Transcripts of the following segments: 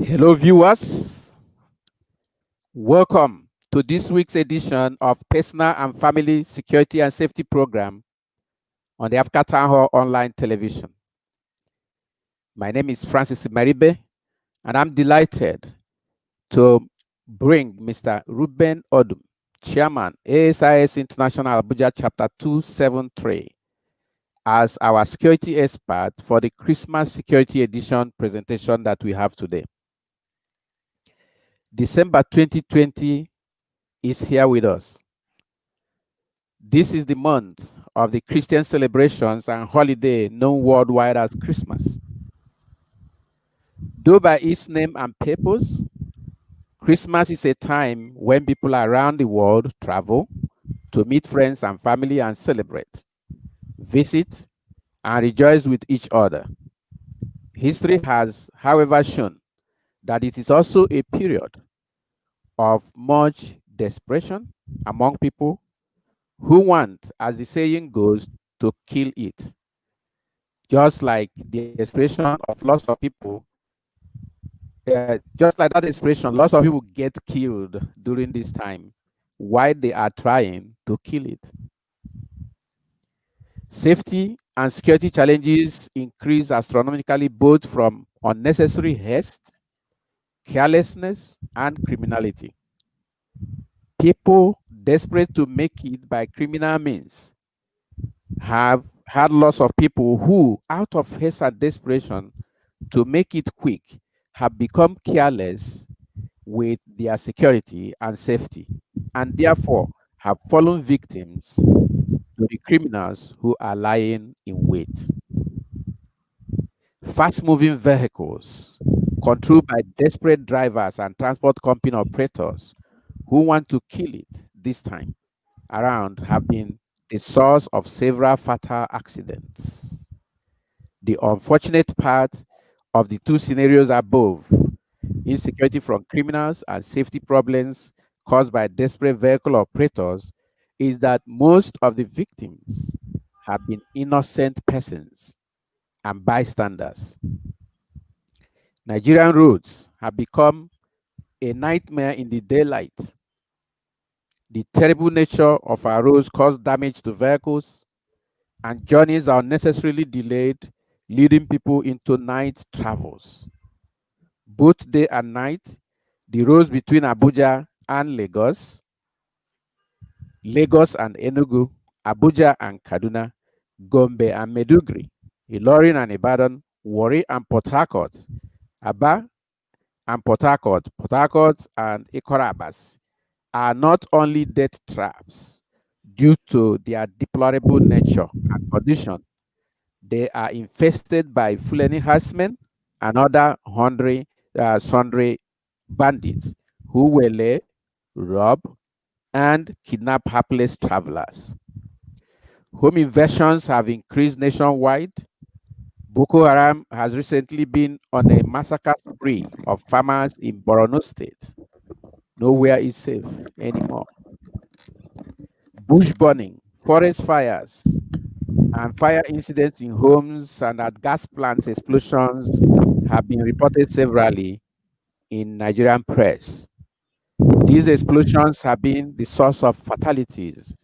Hello, viewers. Welcome to this week's edition of Personal and Family Security and Safety Program on the Africa Town Hall Online Television. My name is Francis Maribe, and I'm delighted to bring Mr. Reuben Odum, Chairman, ASIS International Abuja Chapter 273, as our security expert for the Christmas Security Edition presentation that we have today. December 2020 is here with us. This is the month of the Christian celebrations and holiday known worldwide as Christmas. Though by its name and purpose, Christmas is a time when people around the world travel to meet friends and family and celebrate, visit, and rejoice with each other. History has, however, shown that it is also a period of much desperation among people who want, as the saying goes, to kill it. Just like the expression of lots of people, just like that expression, lots of people get killed during this time while they are trying to kill it. Safety and security challenges increase astronomically both from unnecessary haste, carelessness, and criminality. People desperate to make it by criminal means have had lots of people who, out of haste and desperation to make it quick, have become careless with their security and safety, and therefore have fallen victims to the criminals who are lying in wait. Fast-moving vehicles controlled by desperate drivers and transport company operators who want to kill it this time around have been the source of several fatal accidents. The unfortunate part of the two scenarios above, insecurity from criminals and safety problems caused by desperate vehicle operators, is that most of the victims have been innocent persons and bystanders. Nigerian roads have become a nightmare in the daylight. The terrible nature of our roads cause damage to vehicles, and journeys are unnecessarily delayed, leading people into night travels. Both day and night, the roads between Abuja and Lagos and Enugu, Abuja and Kaduna, Gombe and Meduguri, Ilorin and Ibadan, Warri and Port Harcourt, Aba and Port Harcourt and Ikorabas are not only death traps due to their deplorable nature and condition, they are infested by Fulani herdsmen and other sundry bandits who waylay, rob, and kidnap hapless travelers. Home invasions have increased nationwide. Boko Haram has recently been on a massacre spree of farmers in Borno State. Nowhere is safe anymore. Bush burning, forest fires, and fire incidents in homes and at gas plants explosions have been reported severally in Nigerian press. These explosions have been the source of fatalities.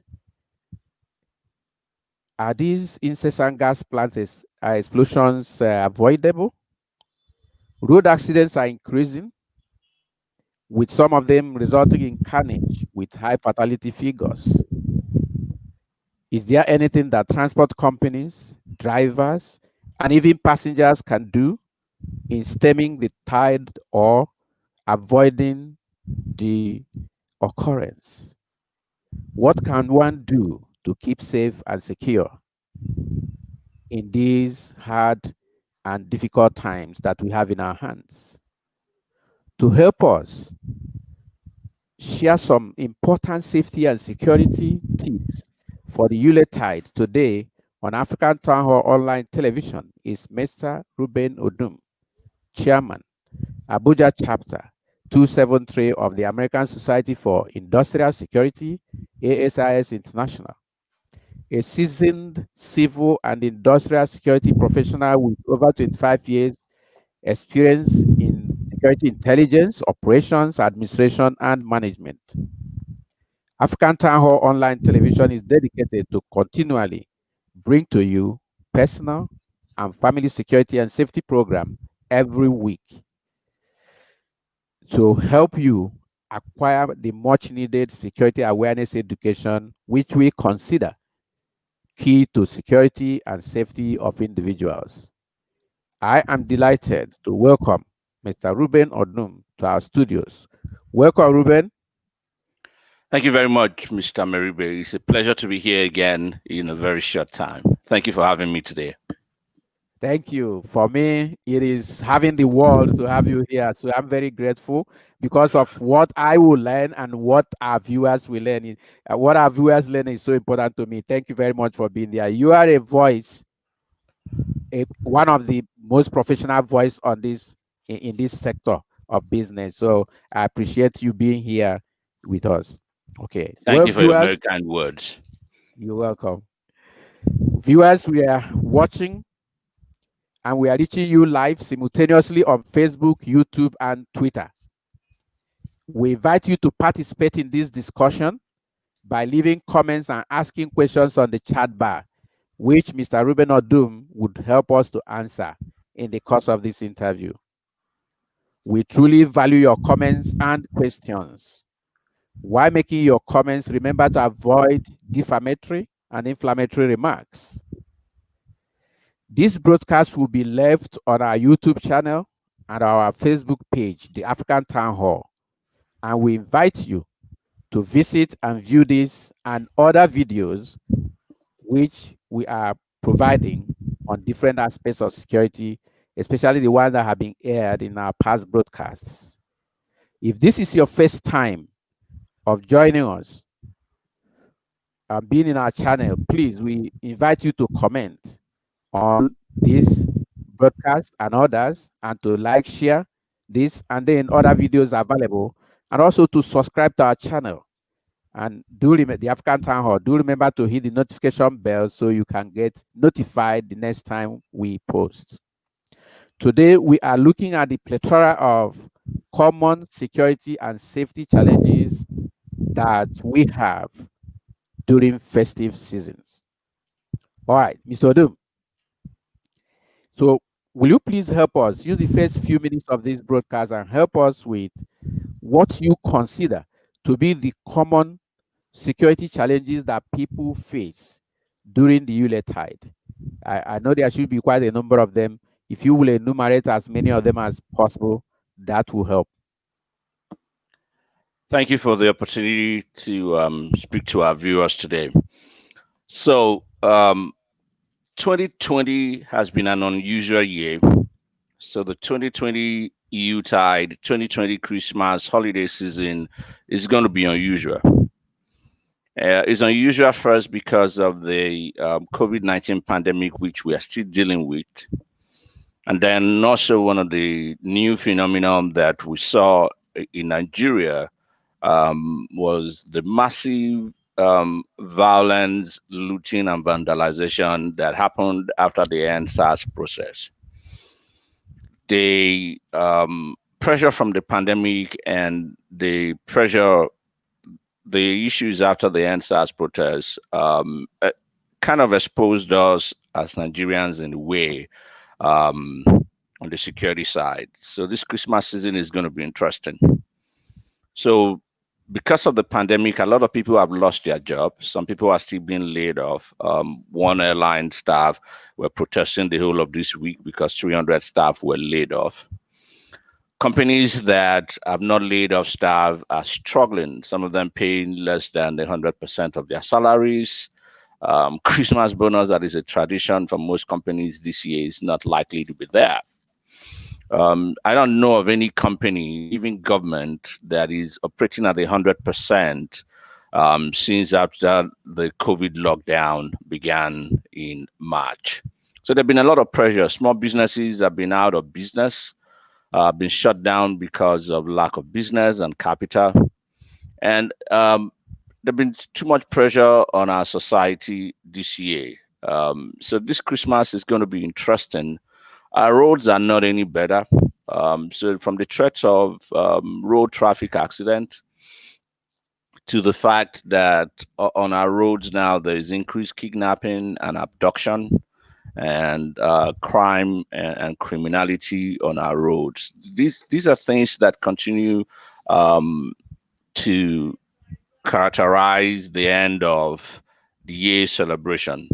Are these incessant gas plants explosions avoidable? Road accidents are increasing, with some of them resulting in carnage with high fatality figures. Is there anything that transport companies, drivers, and even passengers can do in stemming the tide or avoiding the occurrence? What can one do to keep safe and secure in these hard and difficult times that we have in our hands? To help us share some important safety and security tips for the Yuletide today on African Town Hall Online Television is Mr. Reuben Odum, Chairman, Abuja Chapter 273 of the American Society for Industrial Security, ASIS International, a seasoned civil and industrial security professional with over 25 years experience in security intelligence, operations, administration, and management. African Town Hall Online Television is dedicated to continually bring to you personal and family security and safety program every week to help you acquire the much needed security awareness education, which we consider key to security and safety of individuals. I am delighted to welcome Mr. Reuben Odum to our studios. Welcome, Reuben. Thank you very much, Mr. Merriberry. It's a pleasure to be here again in a very short time. Thank you for having me today. Thank you. For me, it is having the world to have you here. So I'm very grateful because of what I will learn and what our viewers will learn. What our viewers learn is so important to me. Thank you very much for being there. You are a voice, one of the most professional voice on this in this sector of business. So I appreciate you being here with us. Okay. Thank Well, you for your very viewers, kind words. you're welcome. Viewers, we are watching and we are reaching you live simultaneously on Facebook, YouTube, and Twitter. We invite you to participate in this discussion by leaving comments and asking questions on the chat bar, which Mr. Reuben Odum would help us to answer in the course of this interview. We truly value your comments and questions. While making your comments, remember to avoid defamatory and inflammatory remarks. This broadcast will be left on our YouTube channel and our Facebook page, The African Town Hall, and we invite you to visit and view this and other videos which we are providing on different aspects of security, especially the ones that have been aired in our past broadcasts. If this is your first time of joining us and being in our channel, please, we invite you to comment on this broadcast and others, and to like, share this, and then other videos are available, and also to subscribe to our channel. And do remember the African Town Hall. Do remember to hit the notification bell so you can get notified the next time we post. Today, we are looking at the plethora of common security and safety challenges that we have during festive seasons. All right, Mr. Odum. So, will you please help us use the first few minutes of this broadcast and help us with what you consider to be the common security challenges that people face during the Yuletide? I know there should be quite a number of them. If you will enumerate as many of them as possible, that will help. Thank you for the opportunity to speak to our viewers today. So, 2020 has been an unusual year. So, the 2020 Yuletide, 2020 Christmas holiday season is going to be unusual. It's unusual first because of the COVID-19 pandemic, which we are still dealing with. And then also one of the new phenomenon that we saw in Nigeria was the massive violence, looting, and vandalization that happened after the NSAS process. The pressure from the pandemic and the issues after the NSAS protest kind of exposed us as Nigerians in a way um, on the security side. So this Christmas season is going to be interesting. So because of the pandemic, a lot of people have lost their job. Some people are still being laid off. One airline staff were protesting the whole of this week because 300 staff were laid off. Companies that have not laid off staff are struggling. Some of them paying less than 100% of their salaries. Christmas bonus, that is a tradition for most companies this year, is not likely to be there. I don't know of any company, even government, that is operating at 100% since after the COVID lockdown began in March. So there've been a lot of pressure. Small businesses have been out of business, been shut down because of lack of business and capital, and there's been too much pressure on our society this year. So this Christmas is going to be interesting. Our roads are not any better. So from the threats of road traffic accident to the fact that on our roads now there is increased kidnapping and abduction and crime and criminality on our roads. These are things that continue um, to characterize the end of the year celebration.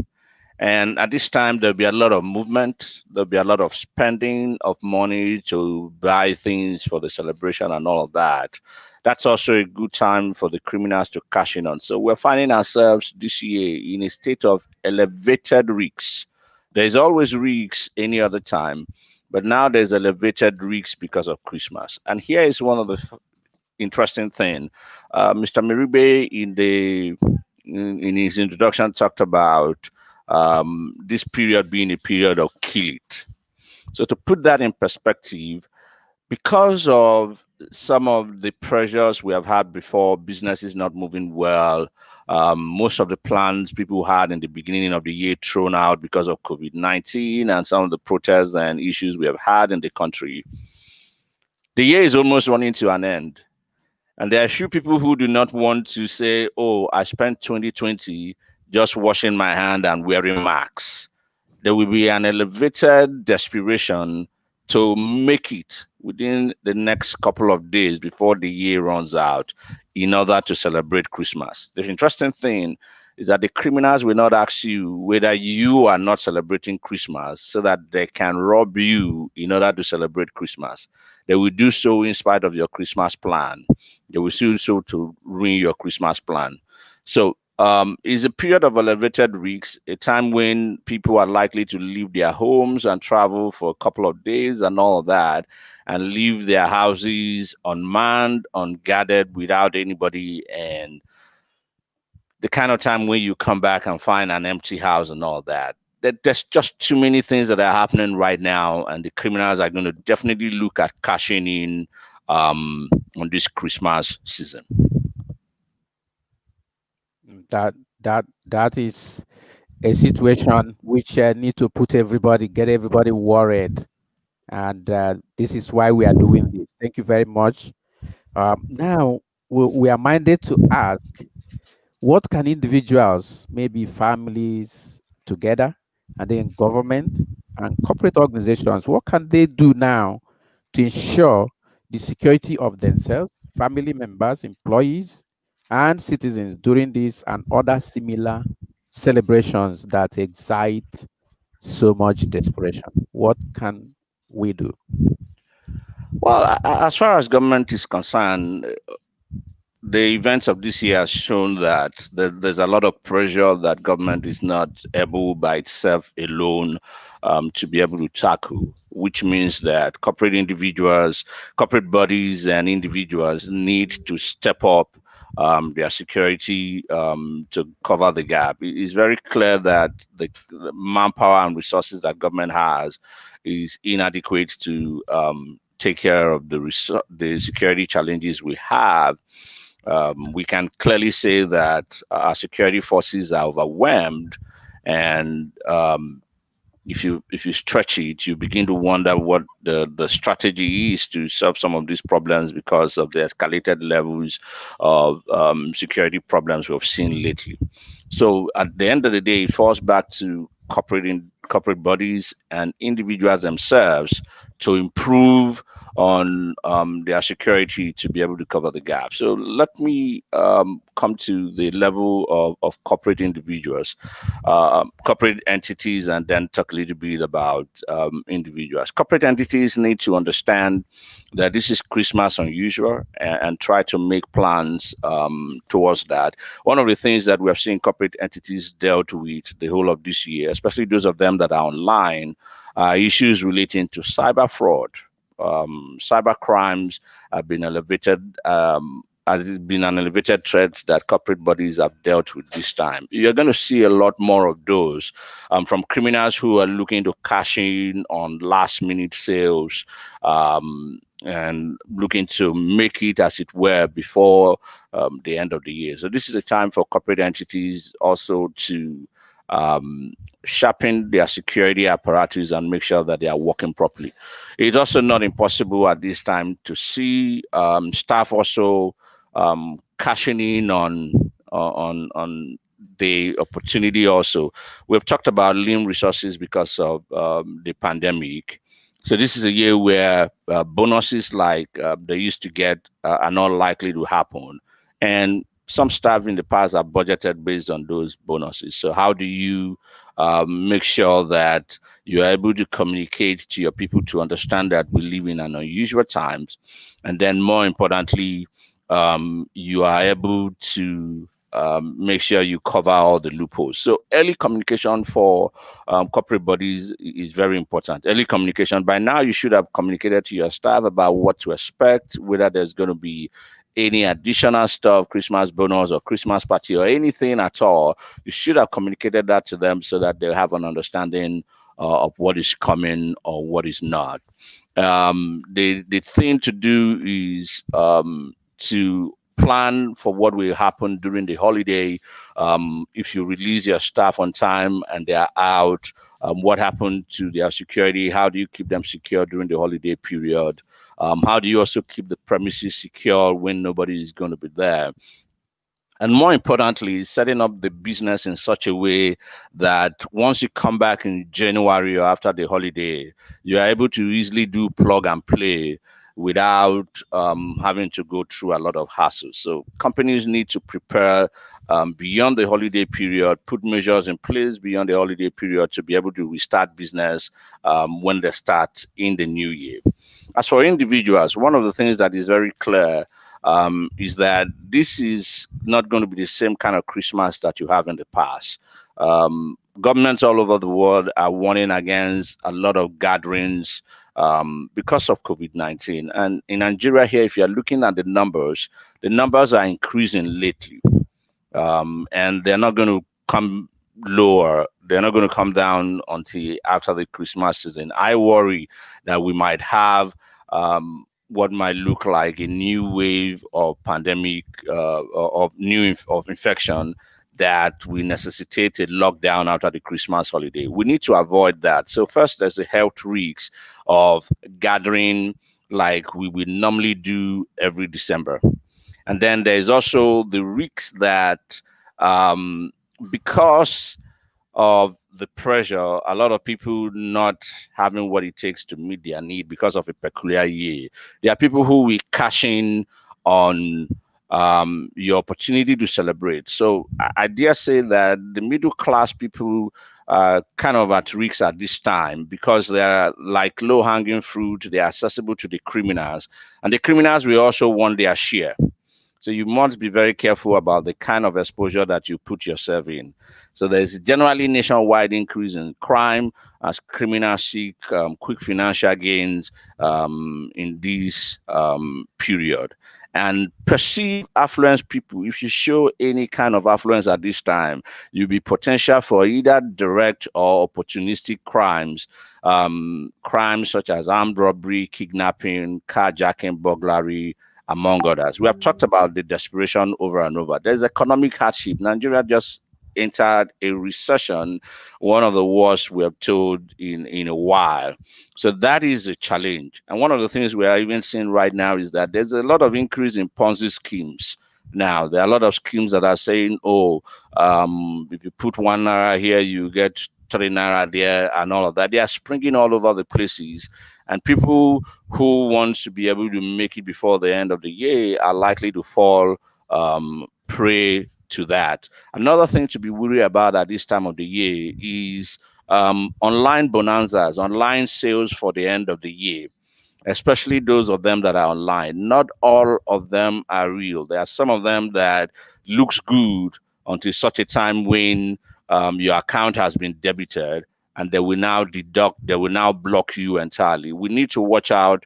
And at this time, there'll be a lot of movement. There'll be a lot of spending of money to buy things for the celebration and all of that. That's also a good time for the criminals to cash in on. So we're finding ourselves this year in a state of elevated risks. There's always risks any other time, but now there's elevated risks because of Christmas. And here is one of the interesting thing. Mr. Miribe in his introduction talked about this period being a period of kill it. So to put that in perspective, because of some of the pressures we have had before, business is not moving well. Most of the plans people had in the beginning of the year thrown out because of COVID-19 and some of the protests and issues we have had in the country. The year is almost running to an end. And there are a few people who do not want to say, oh, I spent 2020 just washing my hand and wearing masks. There will be an elevated desperation to make it within the next couple of days before the year runs out in order to celebrate Christmas. The interesting thing is that the criminals will not ask you whether you are not celebrating Christmas so that they can rob you in order to celebrate Christmas. They will do so in spite of your Christmas plan. They will do so to ruin your Christmas plan. So is a period of elevated risks, a time when people are likely to leave their homes and travel for a couple of days and all of that, and leave their houses unmanned, unguarded, without anybody, and the kind of time when you come back and find an empty house and all that. There's just too many things that are happening right now, and the criminals are going to definitely look at cashing in on this Christmas season. That that is a situation which need to put everybody, get everybody worried, and this is why we are doing this. Thank you very much. Now we are minded to ask, what can individuals, maybe families together, and then government and corporate organizations, what can they do now to ensure the security of themselves, family members, employees, and citizens during this and other similar celebrations that excite so much desperation? What can we do? Well, as far as government is concerned, the events of this year has shown that there's a lot of pressure that government is not able by itself alone to be able to tackle, which means that corporate individuals, corporate bodies, and individuals need to step up their security to cover the gap. It is very clear that the manpower and resources that government has is inadequate to take care of the security challenges we have. We can clearly say that our security forces are overwhelmed, and if you stretch it, you begin to wonder what the strategy is to solve some of these problems because of the escalated levels of security problems we've seen lately. So at the end of the day, it falls back to corporate bodies and individuals themselves to improve on their security to be able to cover the gap. So let me come to the level of corporate individuals, corporate entities, and then talk a little bit about individuals. Corporate entities need to understand that this is Christmas unusual, and try to make plans towards that. One of the things that we have seen corporate entities dealt with the whole of this year, especially those of them that are online, are issues relating to cyber fraud. Cyber crimes have been elevated. Has it been an elevated threat that corporate bodies have dealt with this time? You're going to see a lot more of those from criminals who are looking to cash in on last minute sales and looking to make it, as it were, before the end of the year. So this is a time for corporate entities also to um, sharpen their security apparatus and make sure that they are working properly. It's also not impossible at this time to see staff also cashing in on the opportunity. Also, we've talked about lean resources because of the pandemic. So this is a year where bonuses like they used to get are not likely to happen, and some staff in the past are budgeted based on those bonuses. So how do you make sure that you are able to communicate to your people to understand that we live in an unusual times, and then more importantly, you are able to make sure you cover all the loopholes. So early communication for corporate bodies is very important. Early communication. By now, you should have communicated to your staff about what to expect, whether there's going to be any additional stuff, Christmas bonus or Christmas party or anything at all. You should have communicated that to them so that they have an understanding of what is coming or what is not. The thing to do is to plan for what will happen during the holiday. If you release your staff on time and they are out, what happened to their security? How do you keep them secure during the holiday period? How do you also keep the premises secure when nobody is going to be there? And more importantly, setting up the business in such a way that once you come back in January or after the holiday, you are able to easily do plug and play without having to go through a lot of hassle. So companies need to prepare beyond the holiday period, put measures in place beyond the holiday period to be able to restart business when they start in the new year. As for individuals, one of the things that is very clear is that this is not going to be the same kind of Christmas that you have in the past. Governments all over the world are warning against a lot of gatherings because of COVID-19. And in Nigeria, here, if you're looking at the numbers are increasing lately, and they're not going to come lower. They're not going to come down until after the Christmas season. I worry that we might have what might look like a new wave of pandemic of infection that will necessitate a lockdown after the Christmas holiday. We need to avoid that. So first, there's the health risks of gathering like we would normally do every December. And then there's also the risk that um, because of the pressure, a lot of people not having what it takes to meet their need because of a peculiar year. There are people who will cash in on your opportunity to celebrate. So I dare say that the middle class people are kind of at risk at this time because they are like low hanging fruit. They are accessible to the criminals, and the criminals will also want their share. So you must be very careful about the kind of exposure that you put yourself in. So there's generally nationwide increase in crime as criminals seek quick financial gains in this period. And perceive affluence people, if you show any kind of affluence at this time, you'll be potential for either direct or opportunistic crimes, crimes such as armed robbery, kidnapping, carjacking, burglary, among others. We have talked about the desperation over and over. There's economic hardship. Nigeria just entered a recession, one of the worst we have told in a while. So that is a challenge. And one of the things we are even seeing right now is that there's a lot of increase in Ponzi schemes. Now there are a lot of schemes that are saying, "Oh, if you put 1 naira here, you get 3 naira there," and all of that. They are springing all over the places, and people who want to be able to make it before the end of the year are likely to fall prey to that. Another thing to be worried about at this time of the year is online bonanzas, online sales for the end of the year, especially those of them that are online. Not all of them are real. There are some of them that looks good until such a time when your account has been debited, and they will now deduct, they will now block you entirely. We need to watch out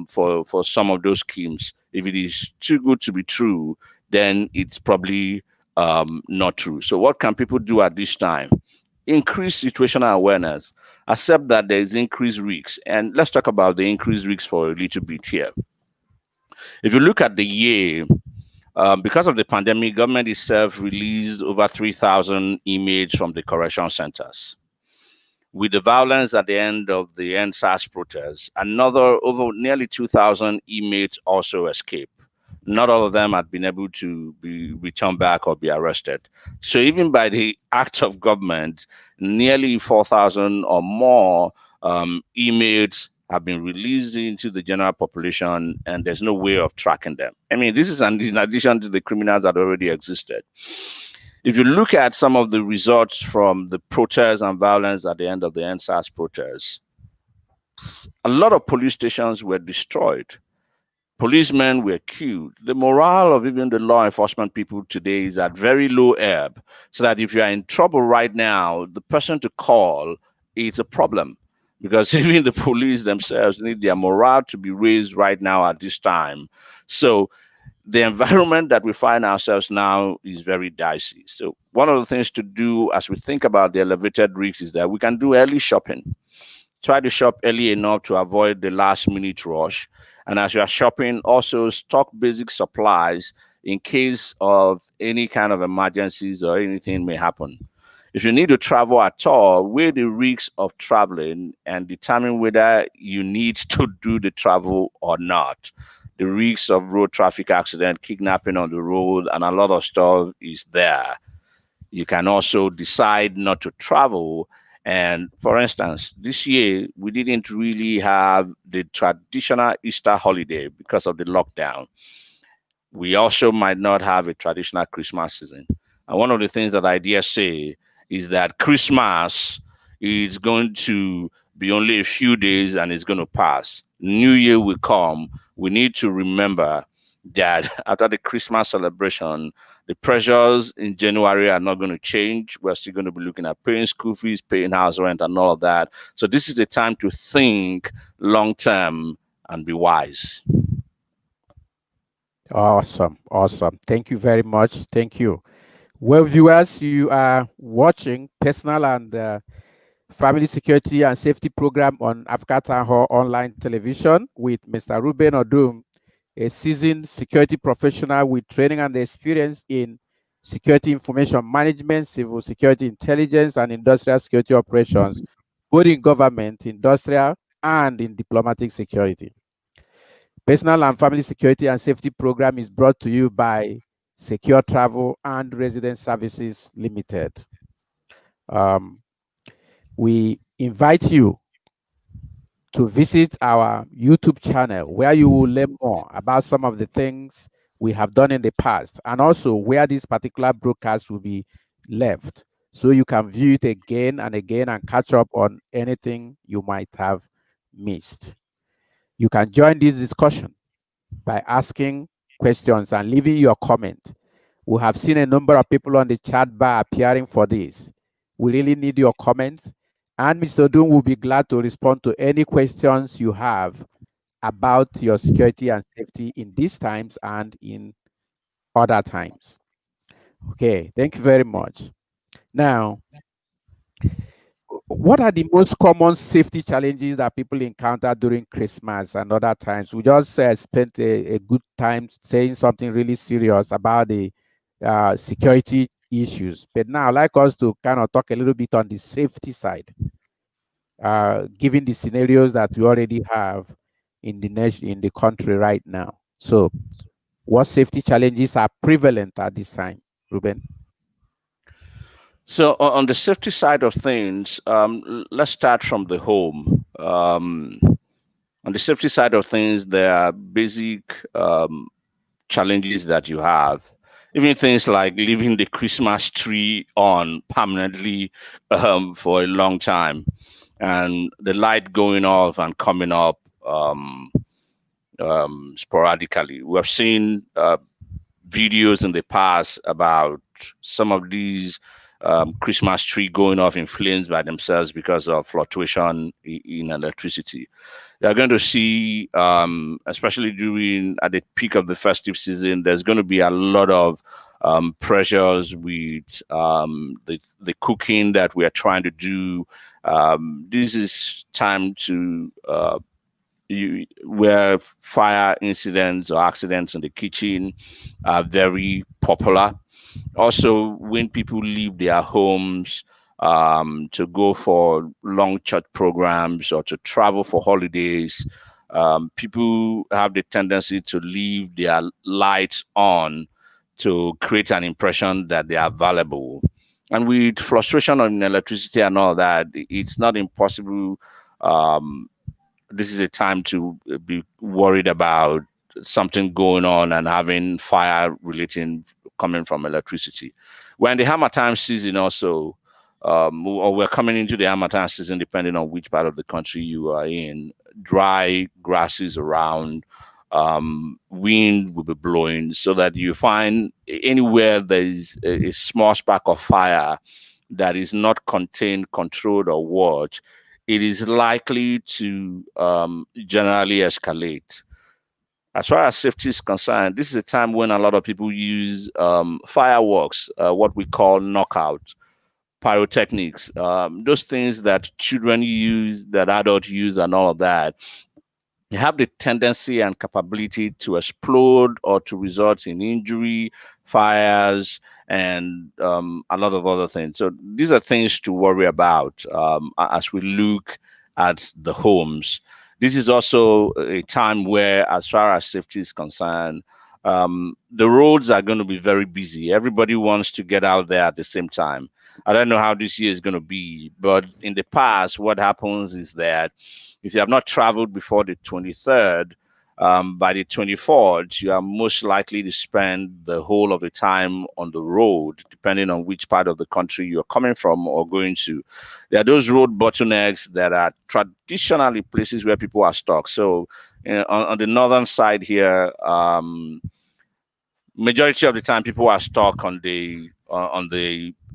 for some of those schemes. If it is too good to be true, then it's probably not true. So what can people do at this time? Increase situational awareness, accept that there is increased risks. And let's talk about the increased risks for a little bit here. If you look at the year, Because of the pandemic, government itself released over 3,000 inmates from the correction centers. With the violence at the end of the NSAS protests, another over nearly 2,000 inmates also escaped. Not all of them had been able to be returned back or be arrested. So even by the act of government, nearly 4,000 or more inmates have been released into the general population, and there's no way of tracking them. I mean, this is in addition to the criminals that already existed. If you look at some of the results from the protests and violence at the end of the NSAS protests, a lot of police stations were destroyed. Policemen were killed. The morale of even the law enforcement people today is at very low ebb. So that if you are in trouble right now, the person to call is a problem. Because even the police themselves need their morale to be raised right now at this time. So the environment that we find ourselves now is very dicey. So one of the things to do as we think about the elevated risks is that we can do early shopping. Try to shop early enough to avoid the last minute rush. And as you are shopping, also stock basic supplies in case of any kind of emergencies or anything may happen. If you need to travel at all, weigh the risks of traveling and determine whether you need to do the travel or not. The risks of road traffic accident, kidnapping on the road, and a lot of stuff is there. You can also decide not to travel. And for instance, this year we didn't really have the traditional Easter holiday because of the lockdown. We also might not have a traditional Christmas season. And one of the things that I dare say is that Christmas is going to be only a few days and it's going to pass. New Year will come. We need to remember that after the Christmas celebration, the pressures in January are not going to change. We're still going to be looking at paying school fees, paying house rent, and all of that. So, this is the time to think long term and be wise. Awesome. Awesome. Thank you very much. Thank you. Well, viewers, you are watching Personal and Family Security and Safety Program on Africa Town Hall Online Television with Mr. Reuben Odum, a seasoned security professional with training and experience in security information management, civil security intelligence, and industrial security operations, both in government, industrial, and in diplomatic security. Personal and Family Security and Safety Program is brought to you by Secure Travel and Residence Services Limited. Um, we invite you to visit our YouTube channel where you will learn more about some of the things we have done in the past and also where this particular broadcast will be left so you can view it again and again and catch up on anything you might have missed. You can join this discussion by asking questions and leaving your comment. We have seen a number of people on the chat bar appearing for this. We really need your comments, and Mr. Doom will be glad to respond to any questions you have about your security and safety in these times and in other times. Okay, thank you very much. Now, what are the most common safety challenges that people encounter during Christmas and other times? We just spent a good time saying something really serious about the security issues, but now I'd like us to kind of talk a little bit on the safety side, given the scenarios that we already have in the nation, in the country right now. So, what safety challenges are prevalent at this time, Ruben? So on the safety side of things, let's start from the home. On the safety side of things, there are basic challenges that you have. Even things like leaving the Christmas tree on permanently for a long time, and the light going off and coming up sporadically. We have seen videos in the past about some of these Christmas tree going off in flames by themselves because of fluctuation in electricity. You're going to see, especially during at the peak of the festive season, there's going to be a lot of pressures with the cooking that we are trying to do. This is time to where fire incidents or accidents in the kitchen are very popular. Also, when people leave their homes to go for long church programs or to travel for holidays, people have the tendency to leave their lights on to create an impression that they are valuable. And with frustration on electricity and all that, it's not impossible. Um, this is a time to be worried about something going on and having fire relating coming from electricity. We're in the Harmattan season also, or we're coming into the Harmattan season, depending on which part of the country you are in. Dry grasses around, wind will be blowing, so that you find anywhere there is a small spark of fire that is not contained, controlled, or watched, it is likely to generally escalate. As far as safety is concerned, this is a time when a lot of people use fireworks, what we call knockout, pyrotechnics, those things that children use, that adults use, and all of that. They have the tendency and capability to explode or to result in injury, fires, and a lot of other things. So these are things to worry about as we look at the homes. This is also a time where, as far as safety is concerned, the roads are going to be very busy. Everybody wants to get out there at the same time. I don't know how this year is going to be, but in the past, what happens is that if you have not traveled before the 23rd, by the 24th, you are most likely to spend the whole of the time on the road, depending on which part of the country you're coming from or going to. There are those road bottlenecks that are traditionally places where people are stuck. So, on the northern side here, majority of the time people are stuck on the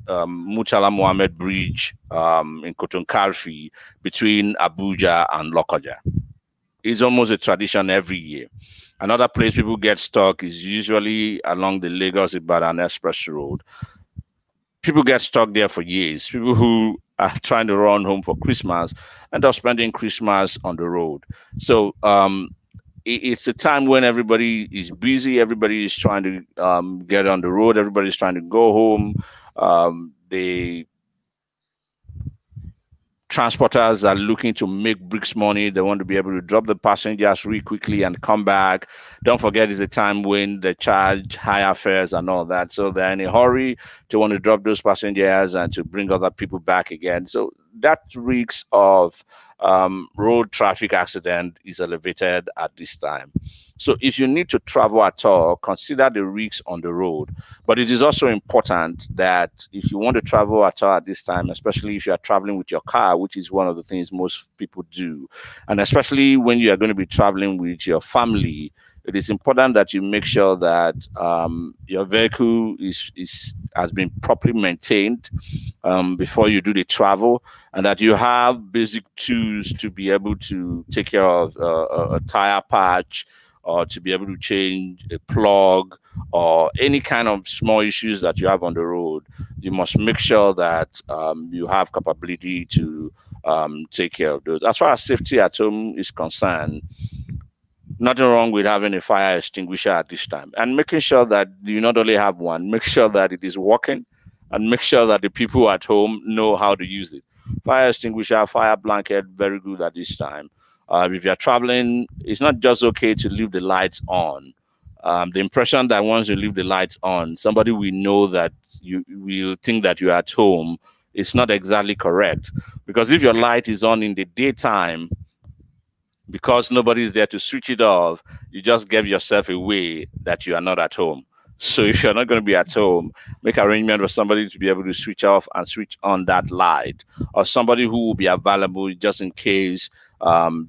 Murtala Mohammed Bridge in Kotonkarfi between Abuja and Lokoja. It's almost a tradition every year. Another place people get stuck is usually along the Lagos Ibadan Express Road. People get stuck there for years. People who are trying to run home for Christmas end up spending Christmas on the road. So it's a time when everybody is busy, everybody is trying to get on the road, everybody's trying to go home. The transporters are looking to make bricks money. They want to be able to drop the passengers really quickly and come back. Don't forget, it's a time when they charge higher fares and all that. So they're in a hurry to want to drop those passengers and to bring other people back again. So that risk of road traffic accident is elevated at this time. So if you need to travel at all, consider the risks on the road. But it is also important that if you want to travel at all at this time, especially if you are traveling with your car, which is one of the things most people do, and especially when you are going to be traveling with your family, it is important that you make sure that your vehicle is has been properly maintained before you do the travel, and that you have basic tools to be able to take care of a tire patch or to be able to change a plug or any kind of small issues that you have on the road. You must make sure that you have capability to take care of those. As far as safety at home is concerned, nothing wrong with having a fire extinguisher at this time and making sure that you not only have one, make sure that it is working and make sure that the people at home know how to use it. Fire extinguisher, fire blanket, very good at this time. If you're traveling, it's not just okay to leave the lights on. The impression that once you leave the lights on, somebody will know that you will think that you're at home is not exactly correct. Because if your light is on in the daytime, because nobody's there to switch it off, you just gave yourself away that you are not at home. So if you're not going to be at home, make arrangement for somebody to be able to switch off and switch on that light, or somebody who will be available just in case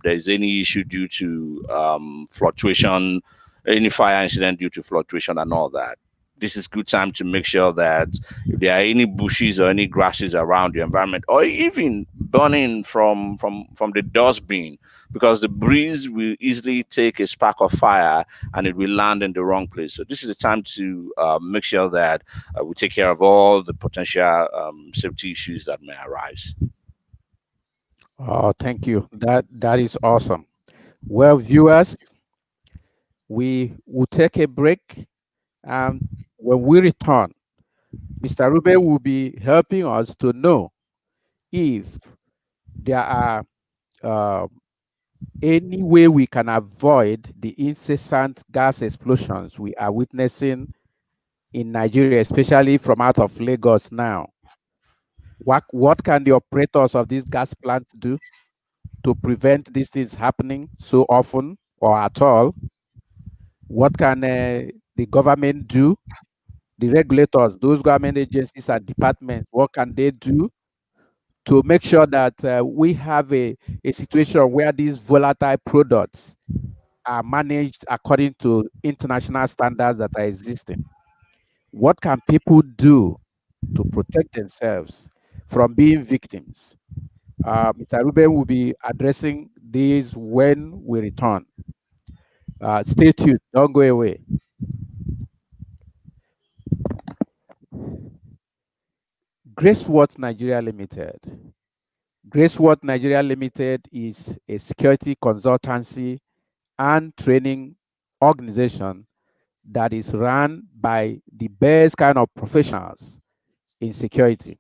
there's any issue due to fluctuation, any fire incident due to fluctuation and all that. This is good time to make sure that if there are any bushes or any grasses around your environment, or even burning from the dustbin, because the breeze will easily take a spark of fire and it will land in the wrong place. So this is the time to make sure that we take care of all the potential safety issues that may arise. Oh, thank you. That is awesome. Well, viewers, we will take a break, and when we return, Mr. Reuben will be helping us to know if there are uh, any way we can avoid the incessant gas explosions we are witnessing in Nigeria, especially from out of Lagos now. What can the operators of these gas plants do to prevent these things happening so often or at all? What can the government do? The regulators, those government agencies and departments, what can they do to make sure that we have a situation where these volatile products are managed according to international standards that are existing? What can people do to protect themselves from being victims? Mr. Ruben will be addressing these when we return. Stay tuned, don't go away. Graceworth Nigeria Limited. Graceworth Nigeria Limited is a security consultancy and training organization that is run by the best kind of professionals in security.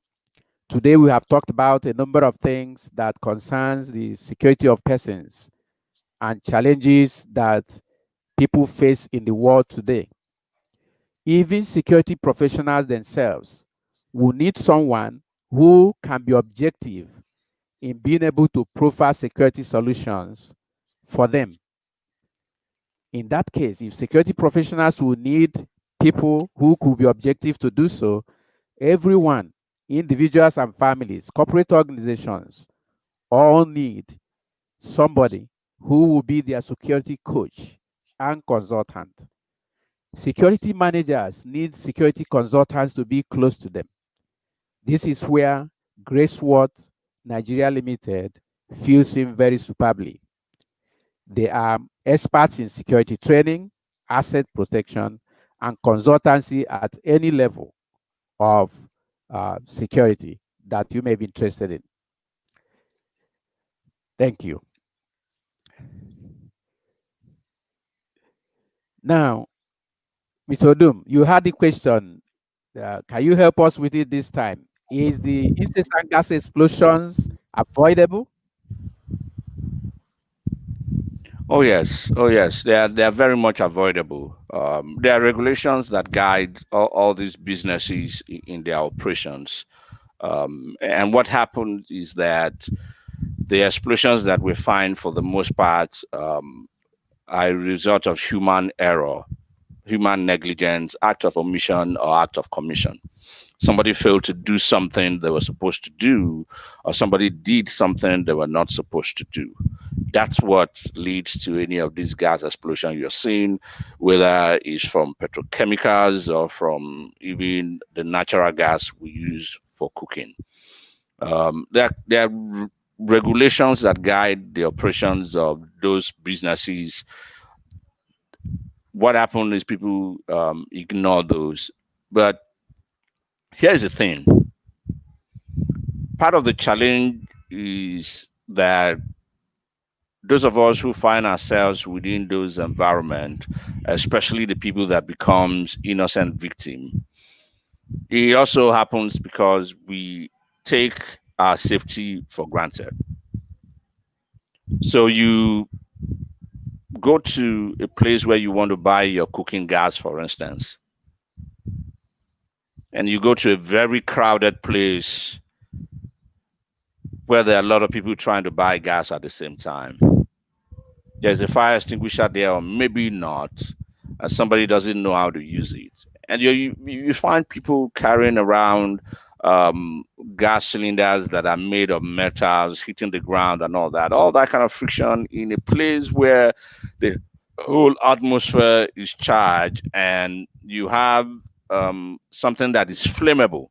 Today we have talked about a number of things that concerns the security of persons and challenges that people face in the world today. Even security professionals themselves will need someone who can be objective in being able to profile security solutions for them. In that case, if security professionals will need people who could be objective to do so, everyone, individuals and families, corporate organizations, all need somebody who will be their security coach and consultant. Security managers need security consultants to be close to them. This is where Graceworth Nigeria Limited fills in very superbly. They are experts in security training, asset protection, and consultancy at any level of security that you may be interested in. Thank you. Now, Mr. Odum, you had the question. Can you help us with it this time? Is the incessant gas explosions avoidable? Oh yes, they are very much avoidable. There are regulations that guide all these businesses in their operations. And what happens is that the explosions that we find, for the most part, are a result of human error, human negligence, act of omission, or act of commission. Somebody failed to do something they were supposed to do, or somebody did something they were not supposed to do. That's what leads to any of these gas explosion you're seeing, whether it's from petrochemicals or from even the natural gas we use for cooking. There are regulations that guide the operations of those businesses. What happened is people ignore those. But here's the thing: part of the challenge is that those of us who find ourselves within those environments, especially the people that becomes innocent victim, it also happens because we take our safety for granted. So you go to a place where you want to buy your cooking gas, for instance, and you go to a very crowded place where there are a lot of people trying to buy gas at the same time. There's a fire extinguisher there, or maybe not, and somebody doesn't know how to use it. And you find people carrying around um, gas cylinders that are made of metals, hitting the ground and all that kind of friction in a place where the whole atmosphere is charged, and you have something that is flammable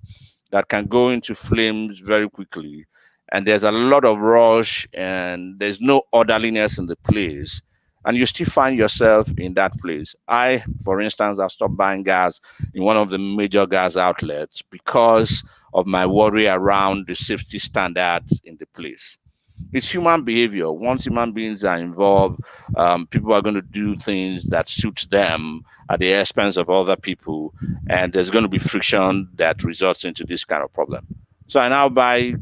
that can go into flames very quickly. And there's a lot of rush, and there's no orderliness in the place, and you still find yourself in that place. I, for instance, have stopped buying gas in one of the major gas outlets because of my worry around the safety standards in the place. It's human behavior. Once human beings are involved, people are going to do things that suit them at the expense of other people, and there's going to be friction that results into this kind of problem. So I now buy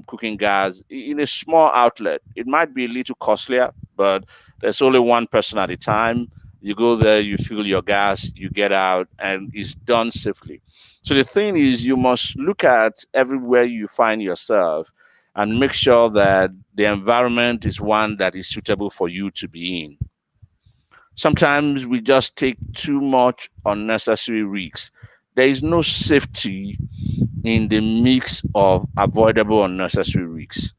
cooking gas in a small outlet. It might be a little costlier, but there's only one person at a time. You go there, you fill your gas, you get out, and it's done safely. So the thing is, you must look at everywhere you find yourself and make sure that the environment is one that is suitable for you to be in. Sometimes we just take too much unnecessary risks. There is no safety in the mix of avoidable unnecessary risks.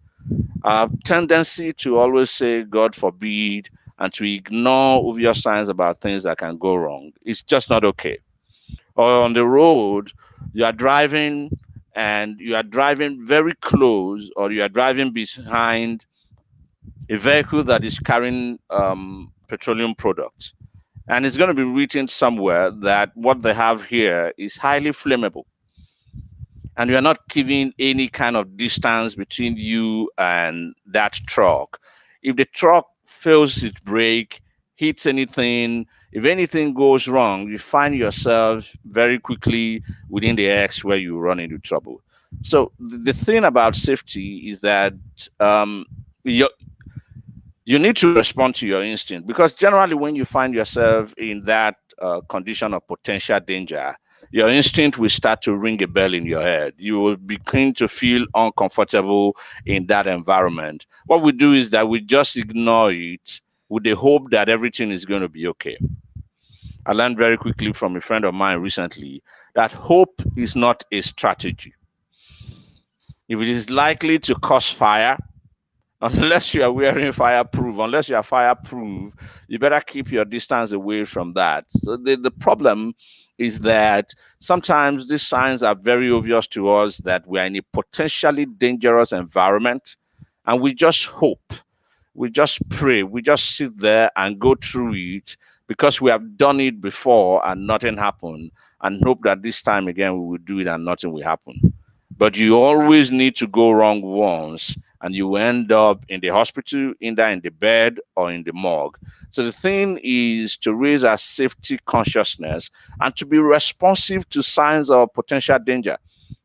Our tendency to always say, God forbid, and to ignore obvious signs about things that can go wrong is just not okay. Or on the road, you are driving and you are driving very close, or you are driving behind a vehicle that is carrying petroleum products. And it's going to be written somewhere that what they have here is highly flammable, and you're not giving any kind of distance between you and that truck. If the truck fails its brake, hits anything, if anything goes wrong, you find yourself very quickly within the X where you run into trouble. So the thing about safety is that um, you you need to respond to your instinct, because generally when you find yourself in that condition of potential danger, your instinct will start to ring a bell in your head. You will begin to feel uncomfortable in that environment. What we do is that we just ignore it with the hope that everything is going to be okay. I learned very quickly from a friend of mine recently that hope is not a strategy. If it is likely to cause fire, unless you are wearing fireproof, unless you are fireproof, you better keep your distance away from that. So the problem is that sometimes these signs are very obvious to us that we are in a potentially dangerous environment, and we just hope, we just pray, we just sit there and go through it because we have done it before and nothing happened, and hope that this time again we will do it and nothing will happen. But you always need to go wrong once, and you end up in the hospital, either in the bed or in the morgue. So the thing is to raise our safety consciousness and to be responsive to signs of potential danger.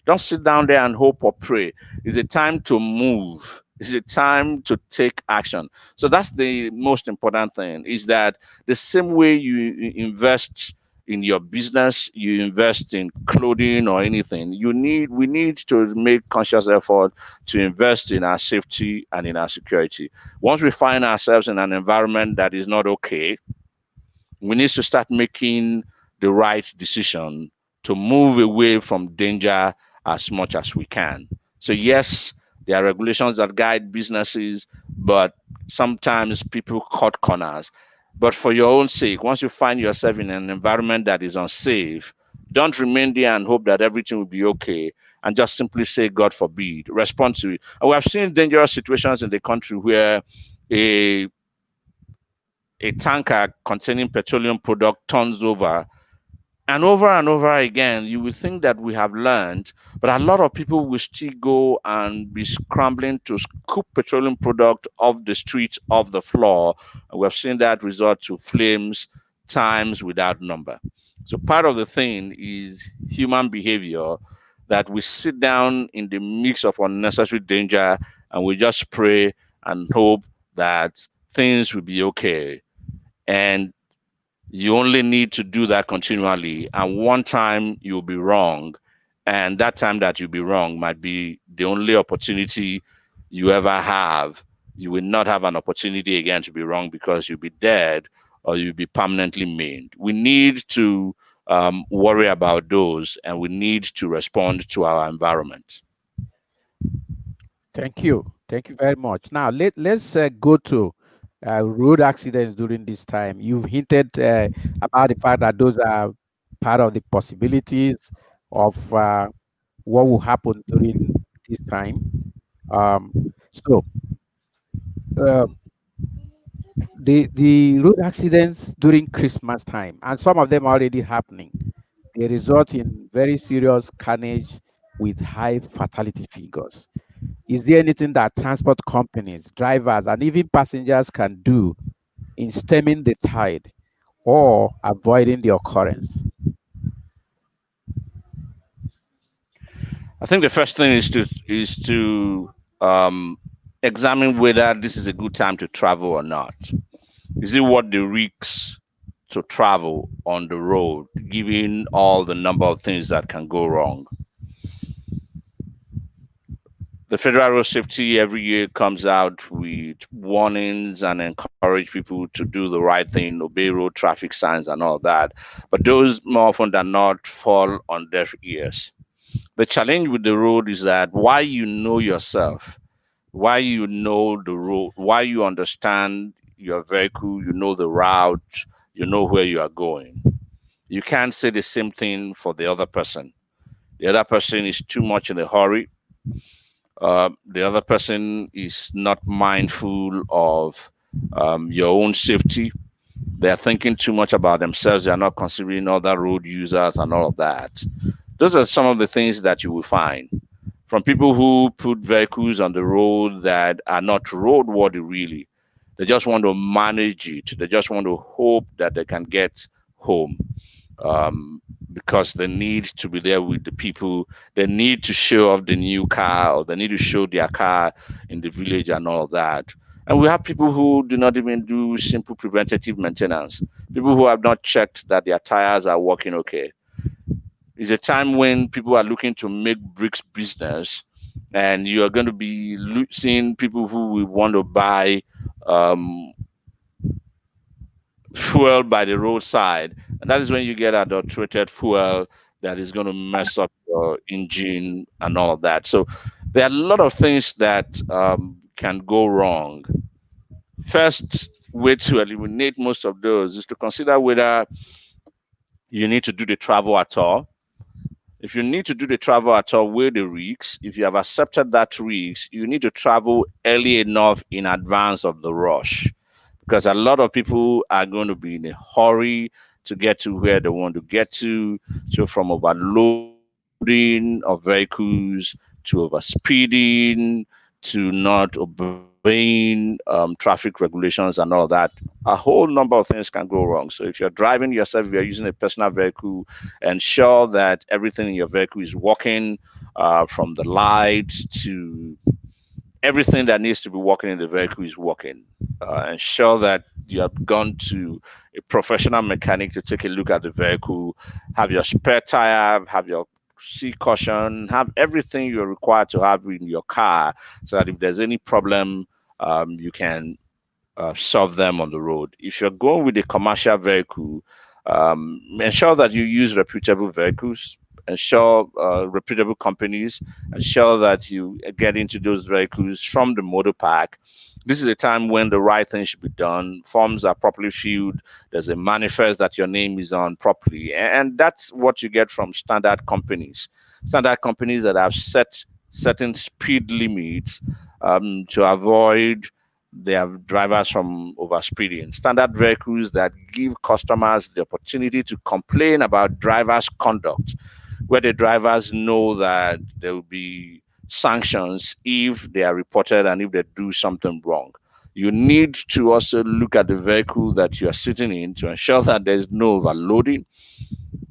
Don't sit down there and hope or pray. It's a time to move. It's a time to take action. So that's the most important thing, is that the same way you invest in your business, you invest in clothing or anything, we need to make conscious effort to invest in our safety and in our security. Once we find ourselves in an environment that is not okay, we need to start making the right decision to move away from danger as much as we can. So, yes, there are regulations that guide businesses, but sometimes people cut corners. But for your own sake, once you find yourself in an environment that is unsafe, don't remain there and hope that everything will be okay, and just simply say, God forbid, respond to it. And we have seen dangerous situations in the country where a a tanker containing petroleum product turns over, and over again. You will think that we have learned, but a lot of people will still go and be scrambling to scoop petroleum product off the streets, off the floor. And we have seen that result to flames times without number. So part of the thing is human behavior, that we sit down in the mix of unnecessary danger and we just pray and hope that things will be okay. And you only need to do that continually. And one time you'll be wrong. And that time that you'll be wrong might be the only opportunity you ever have. You will not have an opportunity again to be wrong, because you'll be dead or you'll be permanently maimed. We need to worry about those, and we need to respond to our environment. Thank you. Thank you very much. Now, let's go to road accidents during this time. You've hinted about the fact that those are part of the possibilities of what will happen during this time. Um, so, uh, the road accidents during Christmas time, and some of them are already happening, they result in very serious carnage with high fatality figures. Is there anything that transport companies, drivers, and even passengers can do in stemming the tide or avoiding the occurrence? I think the first thing is to um, examine whether this is a good time to travel or not. Is it what the risks to travel on the road, given all the number of things that can go wrong? The Federal Road Safety every year comes out with warnings and encourage people to do the right thing, obey road traffic signs and all that. But those more often than not fall on deaf ears. The challenge with the road is that why you know yourself, why you know the road, why you understand your vehicle, you know the route, you know where you are going. You can't say the same thing for the other person. The other person is too much in a hurry. The other person is not mindful of your own safety. They are thinking too much about themselves. They are not considering other road users and all of that. Those are some of the things that you will find from people who put vehicles on the road that are not roadworthy really. They just want to manage it. They just want to hope that they can get home, um, because they need to be there with the people. They need to show off the new car, or they need to show their car in the village and all that. And we have people who do not even do simple preventative maintenance. People who have not checked that their tires are working okay. It's a time when people are looking to make bricks business, and you are going to be seeing people who will want to buy um, fuel by the roadside, and that is when you get adulterated fuel that is going to mess up your engine and all of that. So there are a lot of things that can go wrong. First way to eliminate most of those is to consider whether you need to do the travel at all. If you need to do the travel at all, weigh the risks. If you have accepted that risk, you need to travel early enough in advance of the rush, because a lot of people are going to be in a hurry to get to where they want to get to. So, from overloading of vehicles to overspeeding to not obeying traffic regulations and all of that, a whole number of things can go wrong. So, if you're driving yourself, if you're using a personal vehicle, ensure that everything in your vehicle is working, from the lights to everything that needs to be working in the vehicle is working. Ensure that you have gone to a professional mechanic to take a look at the vehicle, have your spare tire, have your seat caution, have everything you're required to have in your car, so that if there's any problem, you can solve them on the road. If you're going with a commercial vehicle, ensure that you use reputable vehicles, ensure reputable companies, ensure that you get into those vehicles from the motor park. This is a time when the right thing should be done. Forms are properly filled. There's a manifest that your name is on properly. And that's what you get from standard companies. Standard companies that have set certain speed limits to avoid their drivers from overspeeding. Standard vehicles that give customers the opportunity to complain about drivers' conduct, where the drivers know that there will be sanctions if they are reported and if they do something wrong. You need to also look at the vehicle that you are sitting in to ensure that there's no overloading.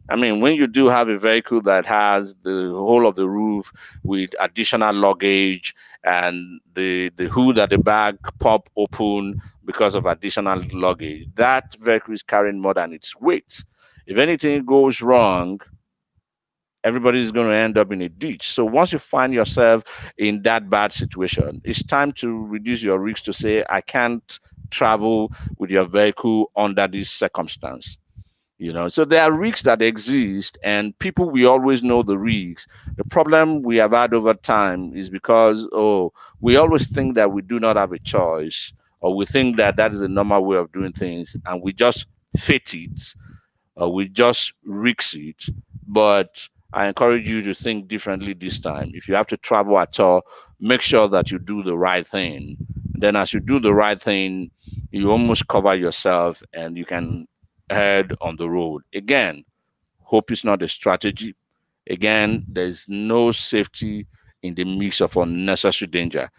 I mean, when you do have a vehicle that has the whole of the roof with additional luggage, and the hood at the back pop open because of additional luggage, that vehicle is carrying more than its weight. If anything goes wrong, everybody is going to end up in a ditch. So once you find yourself in that bad situation, it's time to reduce your risk to say, I can't travel with your vehicle under this circumstance. So there are risks that exist, and people, we always know the risks. The problem we have had over time is because, we always think that we do not have a choice, or we think that that is the normal way of doing things, and we just fit it, or we just risk it. But I encourage you to think differently this time. If you have to travel at all, make sure that you do the right thing. Then as you do the right thing, you almost cover yourself and you can head on the road. Again, hope is not a strategy. Again, there's no safety in the mix of unnecessary danger.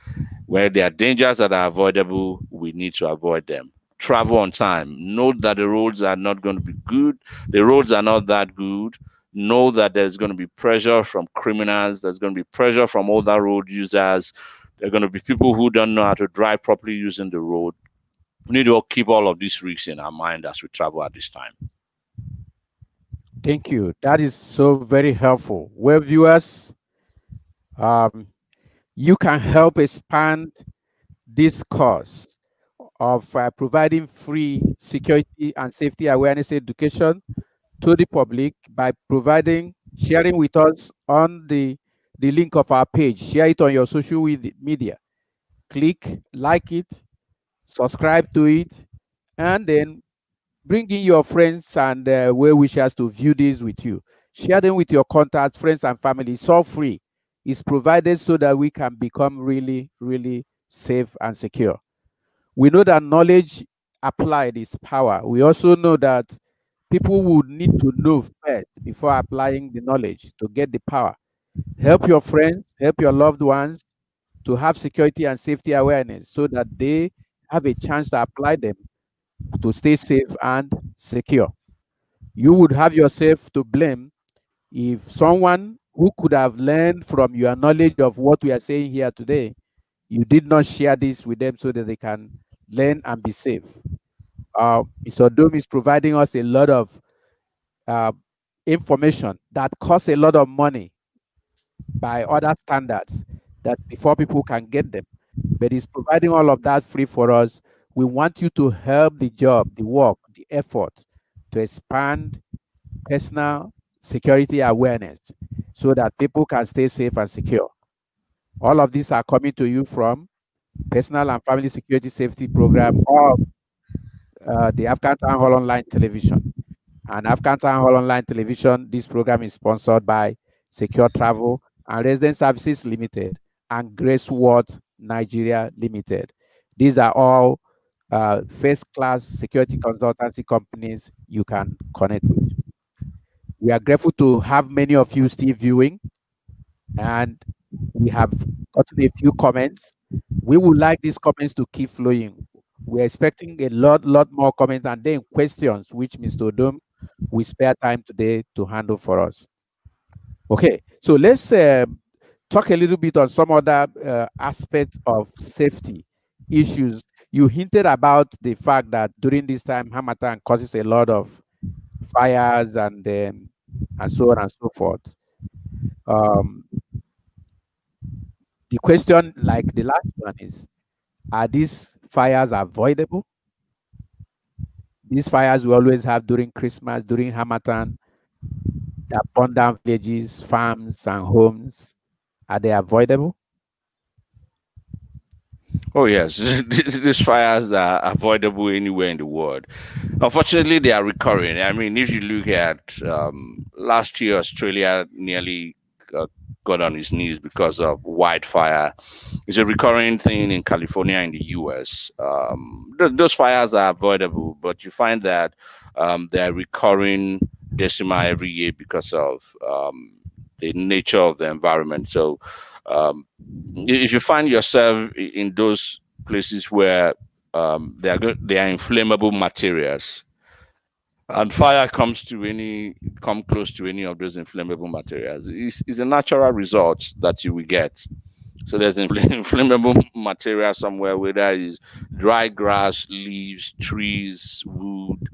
Where there are dangers that are avoidable, we need to avoid them. Travel on time. Know that the roads are not going to be good. The roads are not that good. Know that there's going to be pressure from criminals. There's going to be pressure from other road users. There are going to be people who don't know how to drive properly using the road. We need to keep all of these risks in our mind as we travel at this time. Thank you. That is so very helpful. Well, viewers, um, you can help expand this course of providing free security and safety awareness education to the public by sharing with us on the link of our page. Share it on your social media. Click, like it, subscribe to it, and then bring in your friends and well wishers to view this with you. Share them with your contacts, friends, and family. It's all free. It's provided so that we can become really, really safe and secure. We know that knowledge applied is power. We also know that people would need to know first before applying the knowledge to get the power. Help your friends, help your loved ones to have security and safety awareness so that they have a chance to apply them to stay safe and secure. You would have yourself to blame if someone who could have learned from your knowledge of what we are saying here today, you did not share this with them so that they can learn and be safe. Mr. Odum is providing us a lot of uh, information that costs a lot of money by other standards that before people can get them. But he's providing all of that free for us. We want you to help the job, the work, the effort to expand personal security awareness so that people can stay safe and secure. All of these are coming to you from Personal and Family Security Safety Program or the Afghan Town Hall Online Television. And Afghan Town Hall Online Television, this program is sponsored by Secure Travel and Resident Services Limited and Grace World Nigeria Limited. These are all first-class security consultancy companies you can connect with. We are grateful to have many of you still viewing, and we have gotten a few comments. We would like these comments to keep flowing. We're expecting a lot more comments and then questions, which Mr. Odom will spare time today to handle for us. Okay, so let's talk a little bit on some other aspects of safety issues. You hinted about the fact that during this time, Hamatan causes a lot of fires and so on and so forth. Um, the question, like the last one, is: are these fires avoidable? These fires we always have during Christmas, during Hamatan, that burn down villages, farms, and homes. Are they avoidable? Oh yes, these fires are avoidable anywhere in the world. Unfortunately, they are recurring. I mean, if you look at last year, Australia nearly uh, got on its knees because of wildfire. It's a recurring thing in California in the US. Those fires are avoidable, but you find that they're recurring decima every year because of the nature of the environment. So um, if you find yourself in those places where they are inflammable materials, and fire come close to any of those inflammable materials, is a natural result that you will get. So there's inflammable material somewhere, whether it's dry grass, leaves, trees, wood,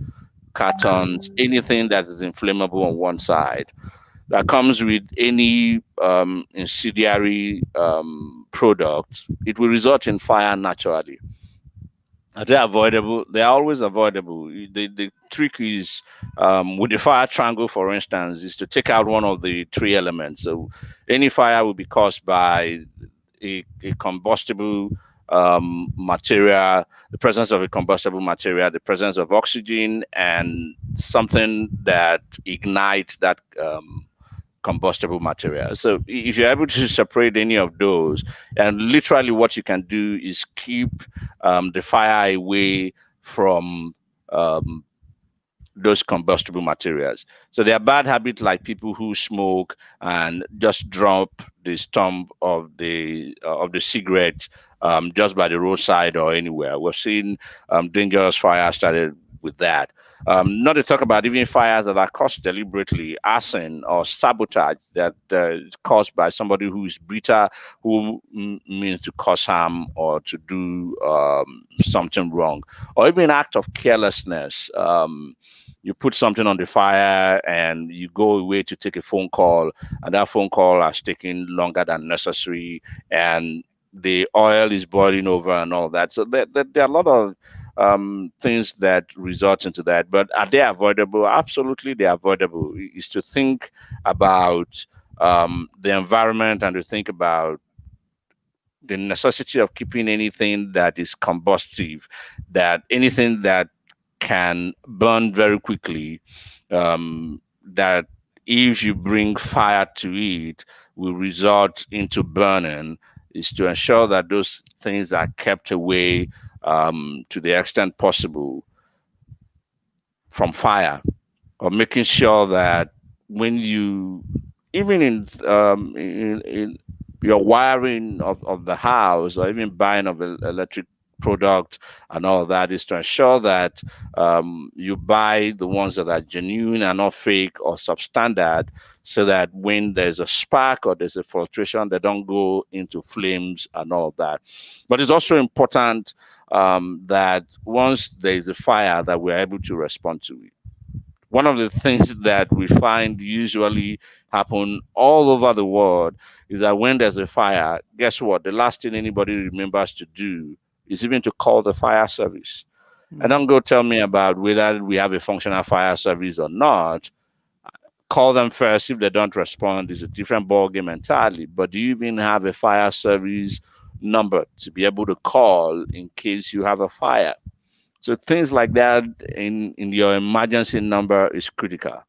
cartons, anything that is inflammable on one side that comes with any incendiary product, it will result in fire naturally. Are they avoidable? They are always avoidable. The trick is with the fire triangle, for instance, is to take out one of the three elements. So any fire will be caused by a combustible material, the presence of a combustible material, the presence of oxygen, and something that ignites that combustible material. So if you're able to separate any of those, and literally what you can do is keep the fire away from um, those combustible materials. So there are bad habits like people who smoke and just drop the stump of the cigarette just by the roadside or anywhere. We've seen dangerous fires started with that. Not to talk about even fires that are caused deliberately, arson or sabotage that is caused by somebody who is bitter, who means to cause harm or to do something wrong, or even act of carelessness. You put something on the fire and you go away to take a phone call, and that phone call has taken longer than necessary, and the oil is boiling over and all that. So there are a lot of things that result into that. But are they avoidable? Absolutely, they're avoidable. Is to think about the environment and to think about the necessity of keeping anything that is combustive, that anything that can burn very quickly, that if you bring fire to it will result into burning, is to ensure that those things are kept away to the extent possible from fire, or making sure that when you, even in your wiring of the house, or even buying of electric product and all that, is to ensure that you buy the ones that are genuine and not fake or substandard, so that when there's a spark or there's a filtration, they don't go into flames and all that. But it's also important that once there is a fire, that we're able to respond to it. One of the things that we find usually happen all over the world is that when there's a fire, guess what? The last thing anybody remembers to do is even to call the fire service. And Mm. don't go tell me about whether we have a functional fire service or not. Call them first. If they don't respond, it's a different ballgame entirely. But do you even have a fire service number to be able to call in case you have a fire? So things like that in your emergency number is critical.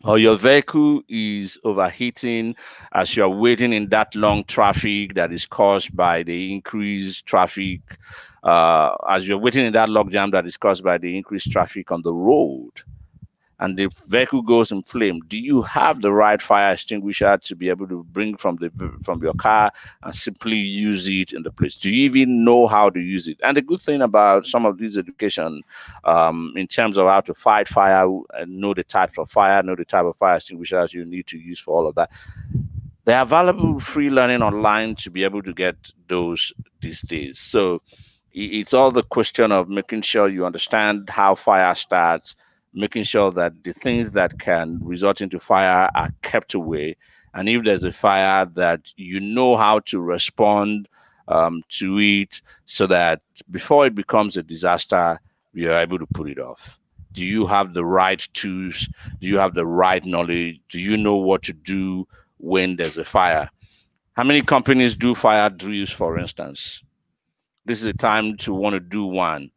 Or your vehicle is overheating as you're waiting in that long traffic that is caused by the increased traffic, as you're waiting in that log jam that is caused by the increased traffic on the road, and the vehicle goes in flame, do you have the right fire extinguisher to be able to bring from your car and simply use it in the place? Do you even know how to use it? And the good thing about some of these education, in terms of how to fight fire, know the types of fire, know the type of fire extinguishers you need to use for all of that, they are available free learning online to be able to get those these days. So it's all the question of making sure you understand how fire starts, making sure that the things that can result into fire are kept away, and if there's a fire, that you know how to respond to it, so that before it becomes a disaster, you're able to put it off. Do you have the right tools? Do you have the right knowledge? Do you know what to do when there's a fire? How many companies do fire drills, for instance? This is a time to want to do one.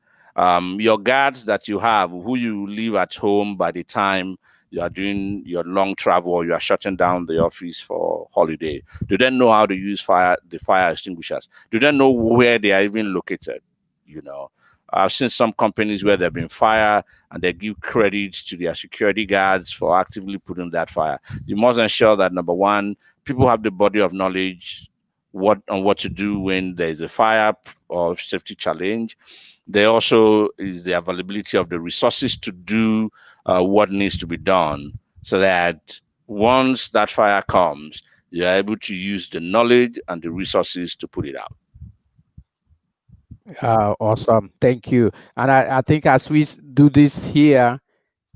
Your guards that you have, who you leave at home by the time you are doing your long travel or you are shutting down the office for holiday, do they know how to use the fire extinguishers? Do they know where they are even located? You know, I've seen some companies where there've been fire and they give credit to their security guards for actively putting that fire. You must ensure that number one, people have the body of knowledge what to do when there is a fire or safety challenge. There also is the availability of the resources to do what needs to be done, so that once that fire comes, you're able to use the knowledge and the resources to put it out. Awesome. Thank you. And I think as we do this here,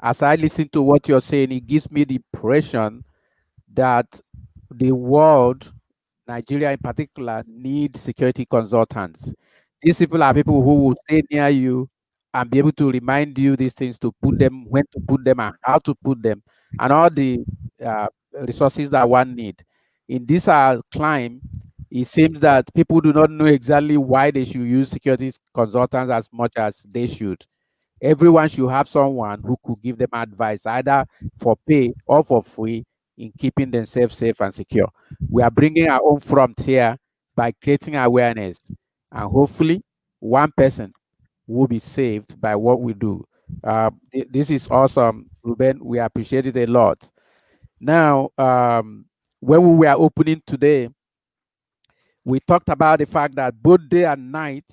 as I listen to what you're saying, it gives me the impression that the world, Nigeria in particular, needs security consultants. These people are people who will stay near you and be able to remind you these things, to put them, when to put them and how to put them, and all the uh, resources that one need. In this climb, it seems that people do not know exactly why they should use security consultants as much as they should. Everyone should have someone who could give them advice, either for pay or for free, in keeping themselves safe and secure. We are bringing our own front here by creating awareness, and hopefully, one person will be saved by what we do. This is awesome, Ruben. We appreciate it a lot. Now, when we were opening today, we talked about the fact that both day and night,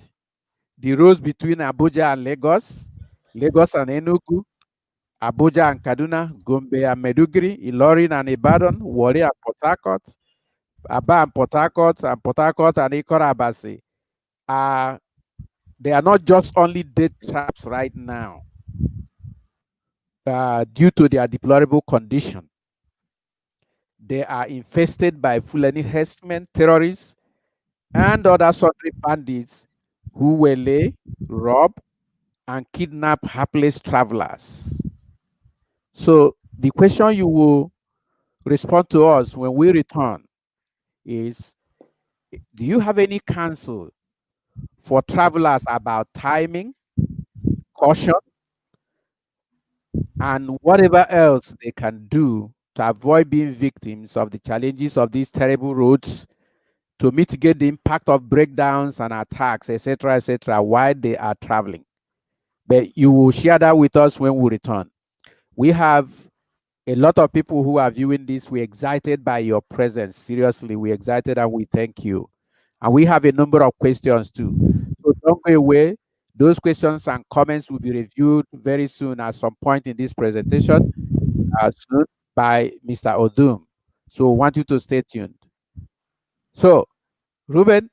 the roads between Abuja and Lagos, Lagos and Enugu, Abuja and Kaduna, Gombe and Meduguri, Ilorin and Ibadan, Warri and Port Harcourt, Aba and Port Harcourt and Ikora Abasi are they are not just only death traps right now due to their deplorable condition. They are infested by Fulani herdsmen, terrorists, and other sundry bandits who will lay, rob, and kidnap hapless travelers. So the question you will respond to us when we return is, do you have any counsel for travelers about timing, caution, and whatever else they can do to avoid being victims of the challenges of these terrible roads, to mitigate the impact of breakdowns and attacks, etc., while they are traveling? But you will share that with us when we return. We have a lot of people who are viewing this. We're excited by your presence. Seriously, we're excited and we thank you. And we have a number of questions too. So don't go away. Those questions and comments will be reviewed very soon at some point in this presentation, soon by Mr. Odum. So I want you to stay tuned. So, Ruben,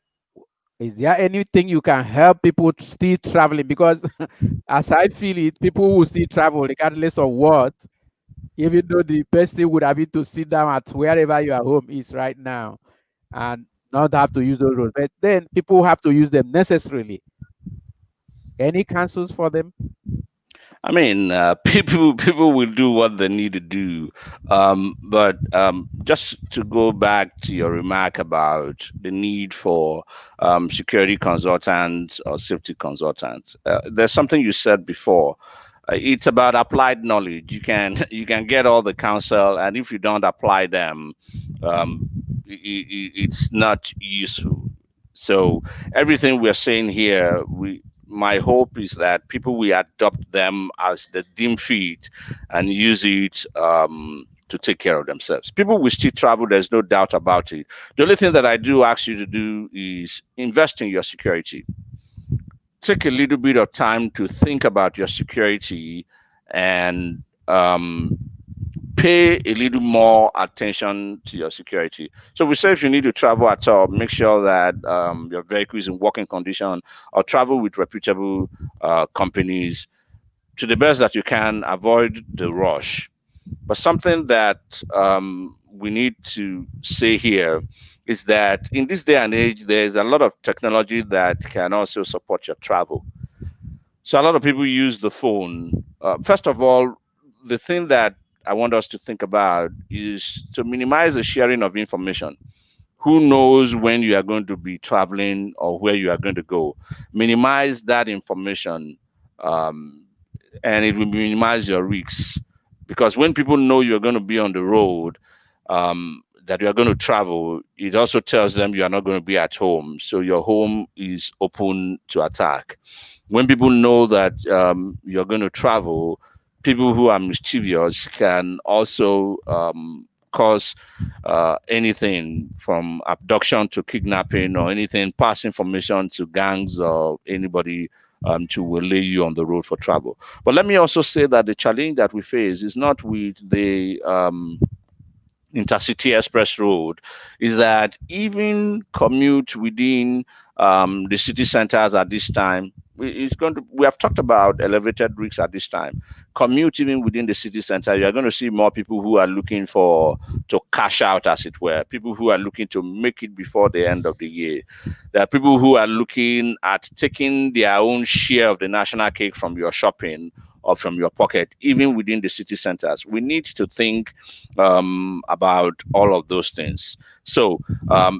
is there anything you can help people still traveling? Because as I feel it, people will still travel regardless of what, even though the best thing would have been to sit down at wherever your home is right now and not have to use those roads. But then people have to use them necessarily. Any counsels for them? I mean, people will do what they need to do, but just to go back to your remark about the need for security consultants or safety consultants, there's something you said before. It's about applied knowledge. You can you can get all the counsel, and if you don't apply them, um, it's not useful. So everything we're saying here, we my hope is that people will adopt them as the dim feet and use it to take care of themselves. People will still travel, there's no doubt about it. The only thing that I do ask you to do is invest in your security. Take a little bit of time to think about your security and pay a little more attention to your security. So we say if you need to travel at all, make sure that your vehicle is in working condition, or travel with reputable companies. To the best that you can, avoid the rush. But something that we need to say here is that in this day and age, there's a lot of technology that can also support your travel. So a lot of people use the phone. First of all, the thing that I want us to think about is to minimize the sharing of information. Who knows when you are going to be traveling or where you are going to go? Minimize that information, um, and it will minimize your risks. Because when people know you're going to be on the road, that you are going to travel, it also tells them you are not going to be at home. So your home is open to attack. When people know that you're going to travel, people who are mischievous can also cause anything from abduction to kidnapping or anything, pass information to gangs or anybody to waylay you on the road for travel. But let me also say that the challenge that we face is not with the intercity express road, is that even commute within the city centers at this time, it's going to, we have talked about elevated risks at this time. Commute even within the city center, you are going to see more people who are looking for to cash out, as it were, people who are looking to make it before the end of the year. There are people who are looking at taking their own share of the national cake from your shopping or from your pocket, even within the city centers. We need to think about all of those things. So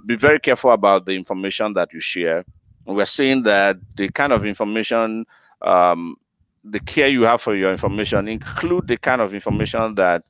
be very careful about the information that you share. We're saying that the kind of information, um, the care you have for your information, include the kind of information that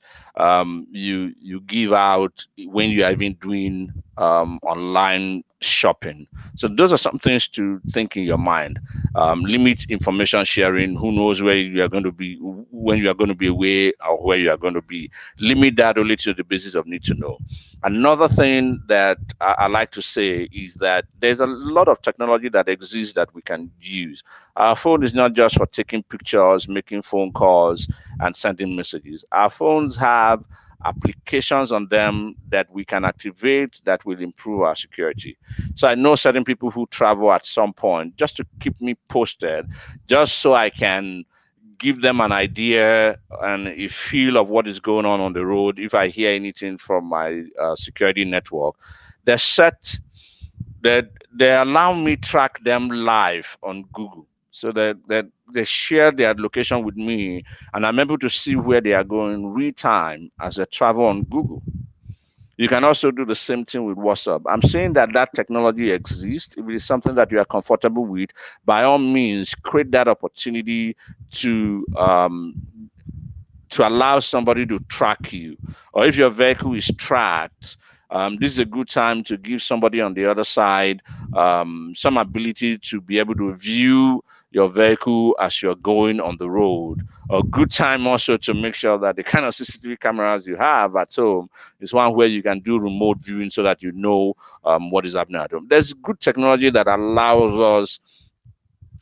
you give out when you are even doing online shopping. So those are some things to think in your mind. Limit information sharing. Who knows where you are going to be, when you are going to be away, or where you are going to be. Limit that only to the basis of need to know. Another thing that I like to say is that there's a lot of technology that exists that we can use. Our phone is not just for taking pictures, making phone calls, and sending messages. Our phones have applications on them that we can activate that will improve our security. So I know certain people who travel at some point just to keep me posted, just so I can give them an idea and a feel of what is going on the road. If I hear anything from my security network, they're set that they allow me track them live on Google. So that they share their location with me, and I'm able to see where they are going real time as they travel on Google. You can also do the same thing with WhatsApp. I'm saying that that technology exists. If it is something that you are comfortable with, by all means, create that opportunity to allow somebody to track you. Or if your vehicle is tracked, this is a good time to give somebody on the other side some ability to be able to view your vehicle as you're going on the road. A good time also to make sure that the kind of CCTV cameras you have at home is one where you can do remote viewing so that you know what is happening at home. There's good technology that allows us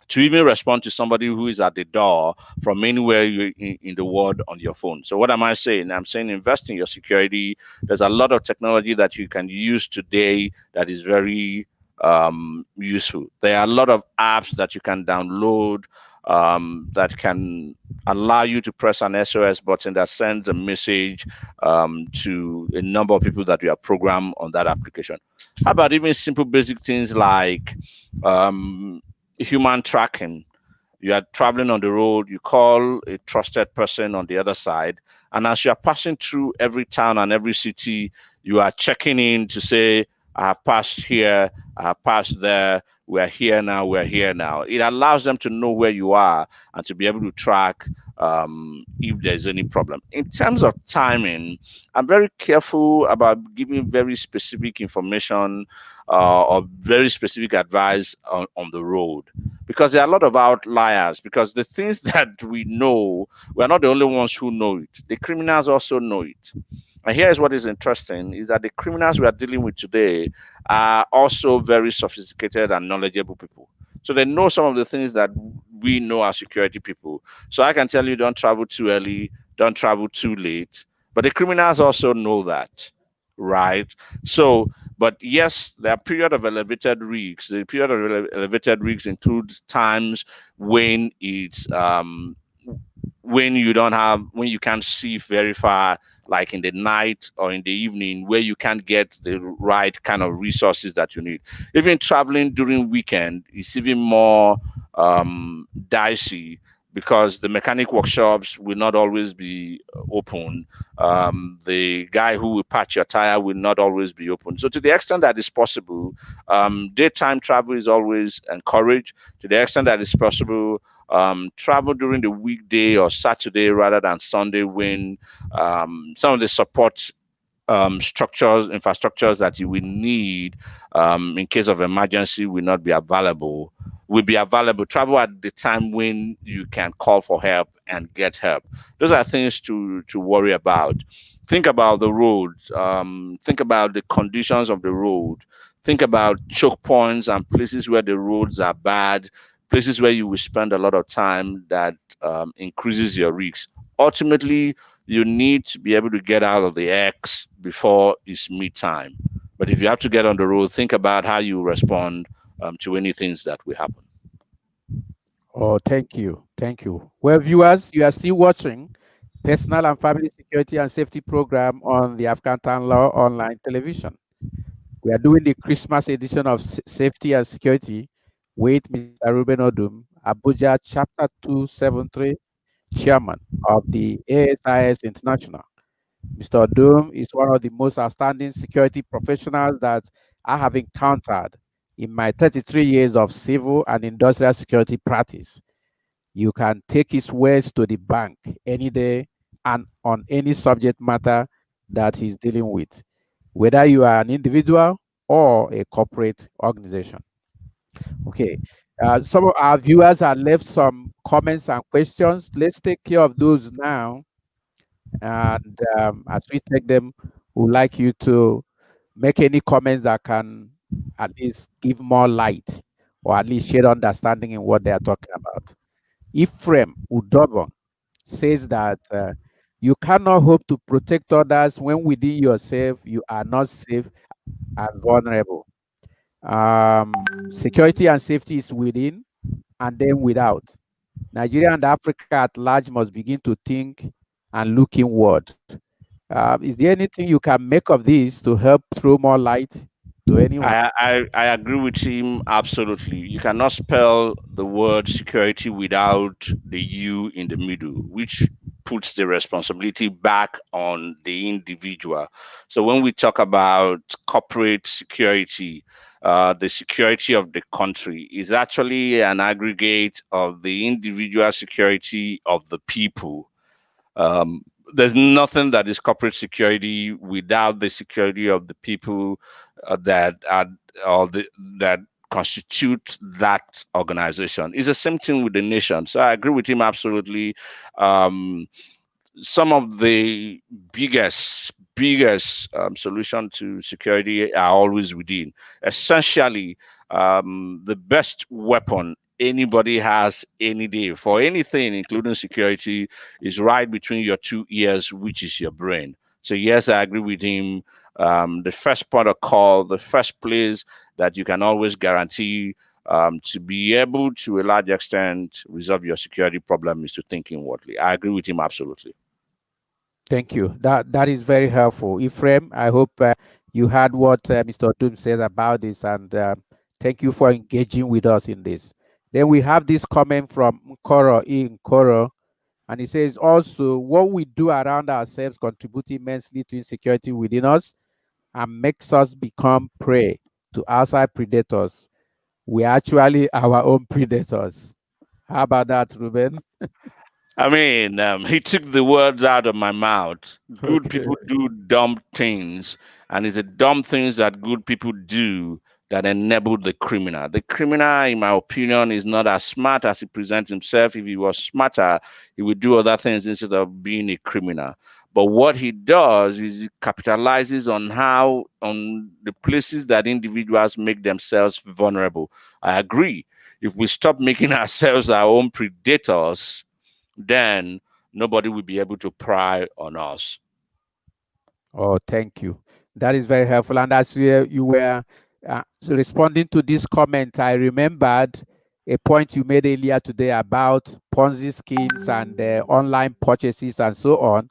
to even respond to somebody who is at the door from anywhere in the world on your phone. So what am I saying? I'm saying invest in your security. There's a lot of technology that you can use today that is very useful. There are a lot of apps that you can download that can allow you to press an SOS button that sends a message to a number of people that you have programmed on that application. How about even simple basic things like um, human tracking? You are traveling on the road, you call a trusted person on the other side, and as you are passing through every town and every city, you are checking in to say, I have passed here, I have passed there, we're here now, we're here now. It allows them to know where you are and to be able to track if there's any problem. In terms of timing, I'm very careful about giving very specific information or very specific advice on the road, because there are a lot of outliers. Because the things that we know, we're not the only ones who know it. The criminals also know it. And here is what is interesting is that the criminals we are dealing with today are also very sophisticated and knowledgeable people. So they know some of the things that we know as security people. So I can tell you, don't travel too early, don't travel too late. But the criminals also know that, right? So, but yes, there are period of elevated risks. The period of elevated risks includes times when it's when you don't have, when you can't see very far, like in the night or in the evening, where you can't get the right kind of resources that you need. Even traveling during weekend is even more dicey, because the mechanic workshops will not always be open. The guy who will patch your tire will not always be open. So to the extent that is possible, daytime travel is always encouraged. To the extent that is possible, travel during the weekday or Saturday rather than Sunday, when some of the support structures, infrastructures that you will need in case of emergency will not be available. Will be available. Travel at the time when you can call for help and get help. Those are things to worry about. Think about the road. Think about the conditions of the road. Think about choke points and places where the roads are bad, places where you will spend a lot of time that increases your risks. Ultimately, you need to be able to get out of the X before it's meet time. But if you have to get on the road, think about how you respond to any things that will happen. Oh, thank you. Thank you. Well, viewers, you are still watching Personal and Family Security and Safety Program on the Afghan Town Law Online Television. We are doing the Christmas edition of Safety and Security with Mr. Reuben Odum, Abuja Chapter 273 Chairman of the ASIS International. Mr. Odum is one of the most outstanding security professionals that I have encountered in my 33 years of civil and industrial security practice. You can take his words to the bank any day and on any subject matter that he's dealing with. Whether you are an individual or a corporate organization. Okay. Some of our viewers have left some comments and questions. Let's take care of those now. And as we take them, we'd like you to make any comments that can at least give more light or at least share understanding in what they are talking about. Ephraim Udobo says that you cannot hope to protect others when within yourself you are not safe and vulnerable. Security and safety is within and then without. Nigeria and Africa at large must begin to think and look inward. Is there anything you can make of this to help throw more light to anyone? I agree with him absolutely. You cannot spell the word security without the U in the middle, which puts the responsibility back on the individual. So when we talk about corporate security, the security of the country is actually an aggregate of the individual security of the people. um, there's nothing that is corporate security without the security of the people that are or that constitute that organization. It's the same thing with the nation. So I agree with him absolutely. Um, some of the biggest solution to security are always within. Essentially, the best weapon anybody has any day for anything, including security, is right between your two ears, which is your brain. So yes, I agree with him. The first point of call, the first place that you can always guarantee to be able to a large extent resolve your security problem is to think inwardly. I agree with him absolutely. Thank you. That is very helpful. Ephraim, I hope you heard what Mr. Odum says about this, and thank you for engaging with us in this. Then we have this comment from Nkoro, and he says also what we do around ourselves contributes immensely to insecurity within us and makes us become prey to outside predators. We are actually our own predators. How about that, Ruben? I mean, he took the words out of my mouth. Good Okay. people do dumb things, and it's the dumb things that good people do that enable the criminal. The criminal, in my opinion, is not as smart as he presents himself. If he was smarter, he would do other things instead of being a criminal. But what he does is he capitalizes on on the places that individuals make themselves vulnerable. I agree. If we stop making ourselves our own predators, then nobody will be able to pry on us. Oh, thank you. That is very helpful. And as you were responding to this comment, I remembered a point you made earlier today about Ponzi schemes and online purchases and so on.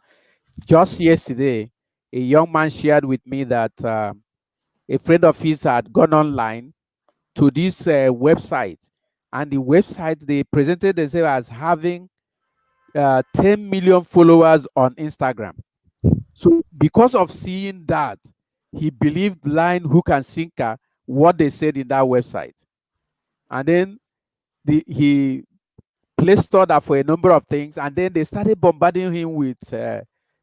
Just yesterday, a young man shared with me that a friend of his had gone online to this website, and the website they presented themselves as having 10 million followers on Instagram. So because of seeing that, he believed line, hook, and sinker what they said in that website. And then he placed order for a number of things, and then they started bombarding him with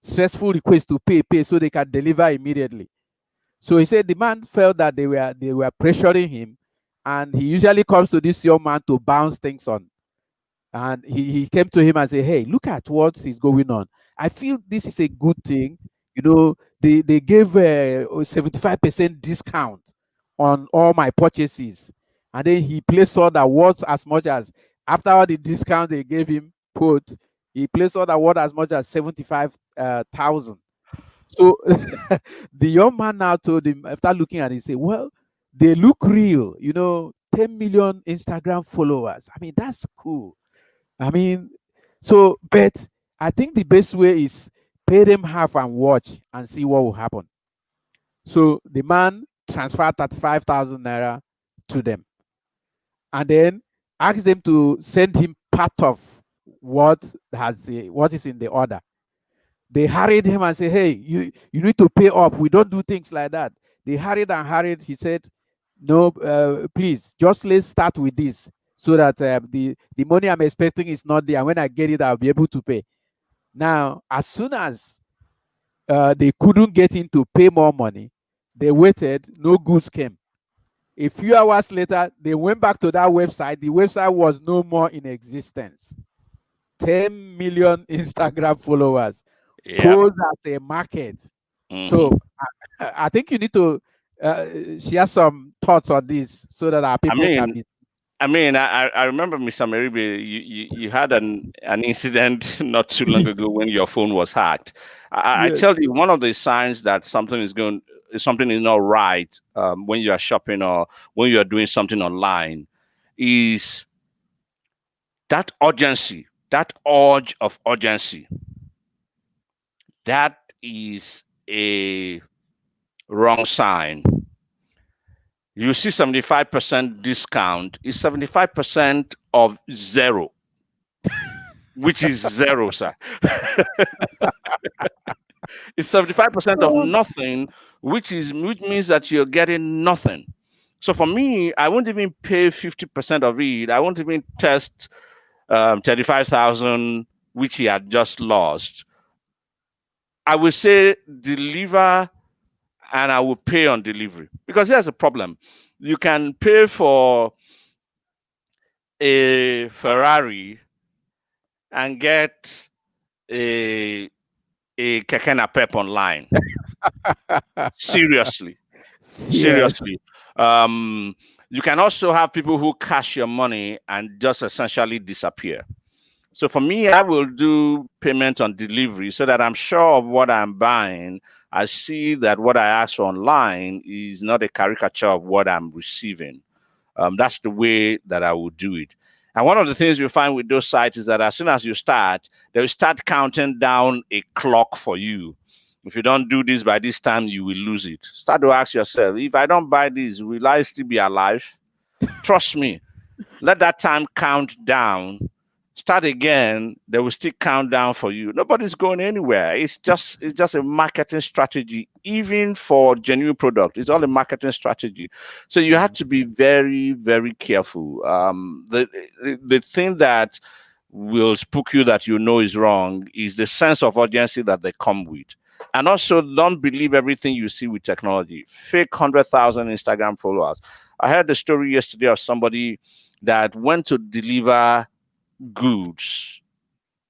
stressful requests to pay so they can deliver immediately. So he said the man felt that they were pressuring him, and he usually comes to this young man to bounce things on. And he came to him and said, hey, look at what is going on. I feel this is a good thing. They gave a 75% discount on all my purchases. And then he placed order worth as much as, after all the discount they gave him, he placed order worth as much as 75,000. So the young man now told him, after looking at it, he said, well, they look real, 10 million Instagram followers. I mean, that's cool. I mean, so, but I think the best way is pay them half and watch and see what will happen. So the man transferred 35,000 naira to them, and then asked them to send him part of what what is in the order. They hurried him and said, hey, you need to pay up. We don't do things like that. They hurried and hurried. He said, no, please, just let's start with this so that the money I'm expecting is not there. And when I get it, I'll be able to pay. Now, as soon as they couldn't get in to pay more money, They waited, no goods came. A few hours later, they went back to that website. The website was no more in existence. 10 million Instagram followers Yep. posed as a market. So Hmm. I think you need to share some thoughts on this so that our I people can mean, be. I remember, Mr. Meribe, you had an incident not too long ago when your phone was hacked. I Yes. tell you, one of the signs that something is not right, when you are shopping or when you are doing something online, is that urgency, that urge of urgency. That is a wrong sign. You see 75% discount is 75% of zero, which is zero, sir. It's 75% of nothing, which means that you're getting nothing. So for me, I won't even pay 50% of it. I won't even test 35,000, which he had just lost. I will say deliver, and I will pay on delivery. Because here's the problem. You can pay for a Ferrari and get a keke napep online. Seriously, Yes. seriously. Um, you can also have people who cash your money and just essentially disappear. So for me, I will do payment on delivery so that I'm sure of what I'm buying. I see that what I ask for online is not a caricature of what I'm receiving. That's the way that I would do it. And one of the things you find with those sites is that as soon as you start, they will start counting down a clock for you. If you don't do this by this time, you will lose it. Start to ask yourself, if I don't buy this, will I still be alive? Trust me, let that time count down. Start again, they will still count down for you. Nobody's going anywhere. It's just a marketing strategy, even for genuine product. It's all a marketing strategy. So you have Mhm. to be very, very careful. The thing that will spook you that you know is wrong is the sense of urgency that they come with. And also, don't believe everything you see with technology. Fake 100,000 Instagram followers. I heard the story yesterday of somebody that went to deliver goods.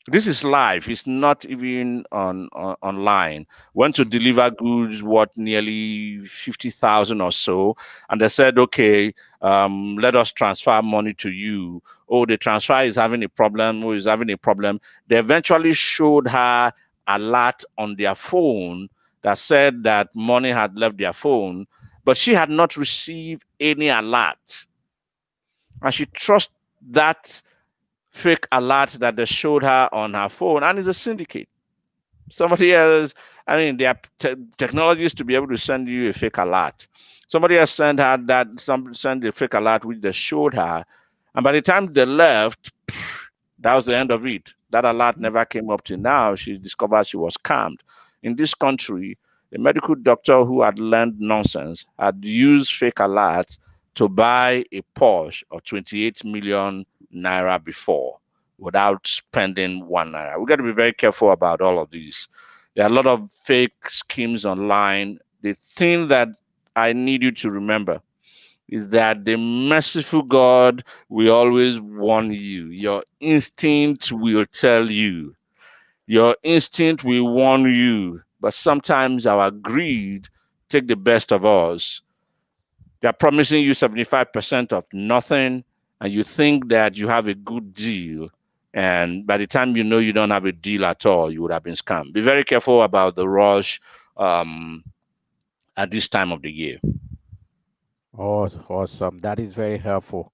This is live. It's not even online. Went to deliver goods, what, nearly 50,000 or so, and they said, okay, let us transfer money to you. Oh, the transfer is having a problem. Oh, is having a problem. They eventually showed her a alert on their phone that said that money had left their phone, but she had not received any alert, and she trusts that fake alert that they showed her on her phone, and it's a syndicate. Somebody else, I mean, there are technologies to be able to send you a fake alert. Somebody else sent her that, some sent a fake alert which they showed her, and by the time they left, that was the end of it. That alert never came up till now. She discovered she was scammed. In this country, a medical doctor who had learned nonsense had used fake alerts to buy a Porsche of 28 million naira before without spending 1 naira. We got to be very careful about all of these. There are a lot of fake schemes online. The thing that I need you to remember is that the merciful God will always warn you. Your instinct will tell you. Your instinct will warn you. But sometimes our greed take the best of us. They're promising you 75% of nothing, and you think that you have a good deal. And by the time you know you don't have a deal at all, you would have been scammed. Be very careful about the rush um, at this time of the year. Oh, awesome. That is very helpful.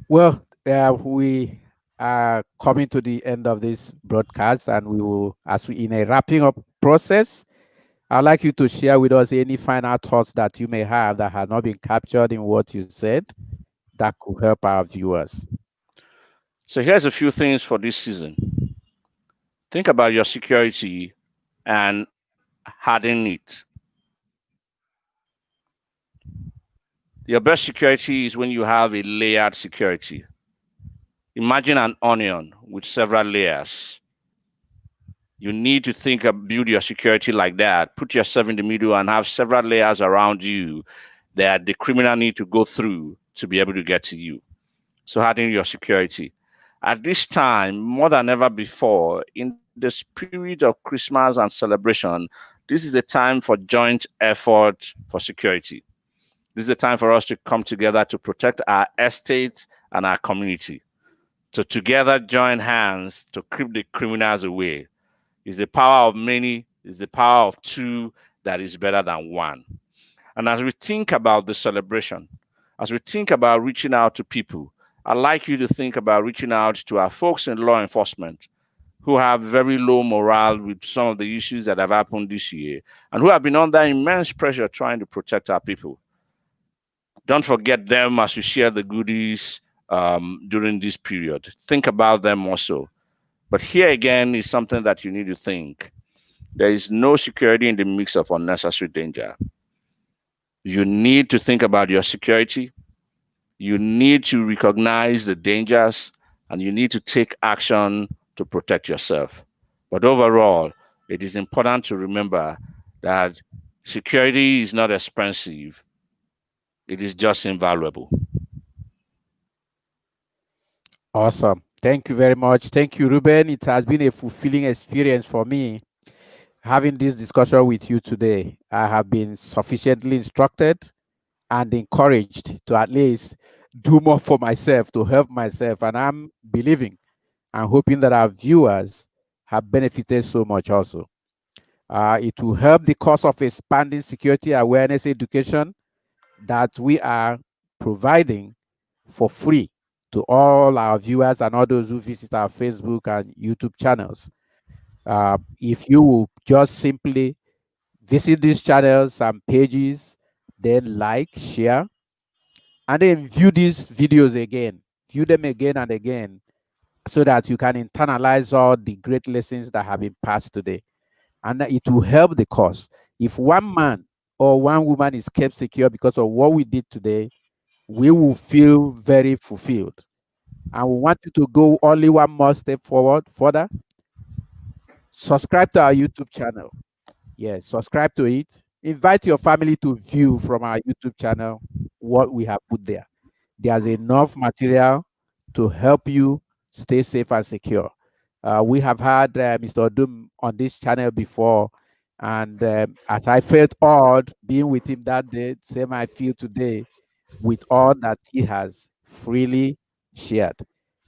Well, we are coming to the end of this broadcast, and we will, as we in a wrapping up process, I'd like you to share with us any final thoughts that you may have that have not been captured in what you said that could help our viewers. So here's a few things for this season. Think about your security and harden it. Your best security is when you have a layered security. Imagine an onion with several layers. You need to build your security like that. Put yourself in the middle and have several layers around you that the criminal need to go through to be able to get to you. So harden your security. At this time, more than ever before, in the spirit of Christmas and celebration, this is a time for joint effort for security. This is a time for us to come together to protect our estates and our community. To together join hands to keep the criminals away. It's the power of many, it's the power of two that is better than one. And as we think about the celebration, as we think about reaching out to people, I'd like you to think about reaching out to our folks in law enforcement who have very low morale with some of the issues that have happened this year and who have been under immense pressure trying to protect our people. Don't forget them as you share the goodies during this period. Think about them also. But here again is something that you need to think. There is no security in the mix of unnecessary danger. You need to think about your security. You need to recognize the dangers and you need to take action to protect yourself. But overall, it is important to remember that security is not expensive, it is just invaluable. Awesome. Thank you very much. Thank you, Ruben. It has been a fulfilling experience for me having this discussion with you today. I have been sufficiently instructed and encouraged to at least do more for myself, to help myself. And I'm believing and hoping that our viewers have benefited so much also. It will help the cause of expanding security awareness education that we are providing for free to all our viewers and all those who visit our Facebook and YouTube channels. If you will just simply visit these channels and pages, then like, share, and then view these videos again, view them again and again, so that you can internalize all the great lessons that have been passed today. And that it will help the cause. If one man or one woman is kept secure because of what we did today, we will feel very fulfilled. And we want you to go only one more step forward further. Subscribe to our YouTube channel. Yes, subscribe to it. Invite your family to view from our YouTube channel what we have put there. There's enough material to help you stay safe and secure. We have had Mr. Odum on this channel before, and as I felt odd being with him that day, same I feel today with all that he has freely shared.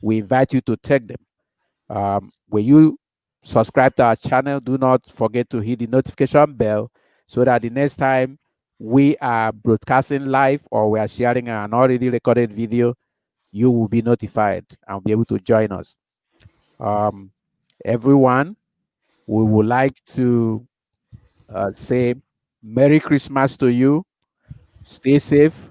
We invite you to take them. When you subscribe to our channel, do not forget to hit the notification bell so that the next time we are broadcasting live or we are sharing an already recorded video, you will be notified and be able to join us. Um, Everyone, we would like to say Merry Christmas to you. Stay safe.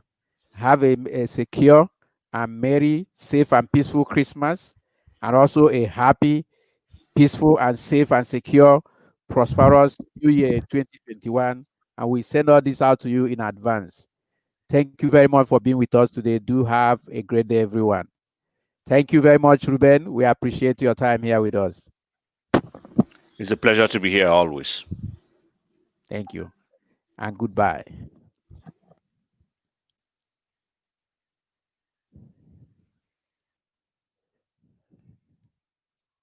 Have a secure and merry, safe, and peaceful Christmas, and also a happy, peaceful, and safe and secure, prosperous New Year 2021. And we send all this out to you in advance. Thank you very much for being with us today. Do have a great day, everyone. Thank you very much, Ruben. We appreciate your time here with us. It's a pleasure to be here always. Thank you, and goodbye.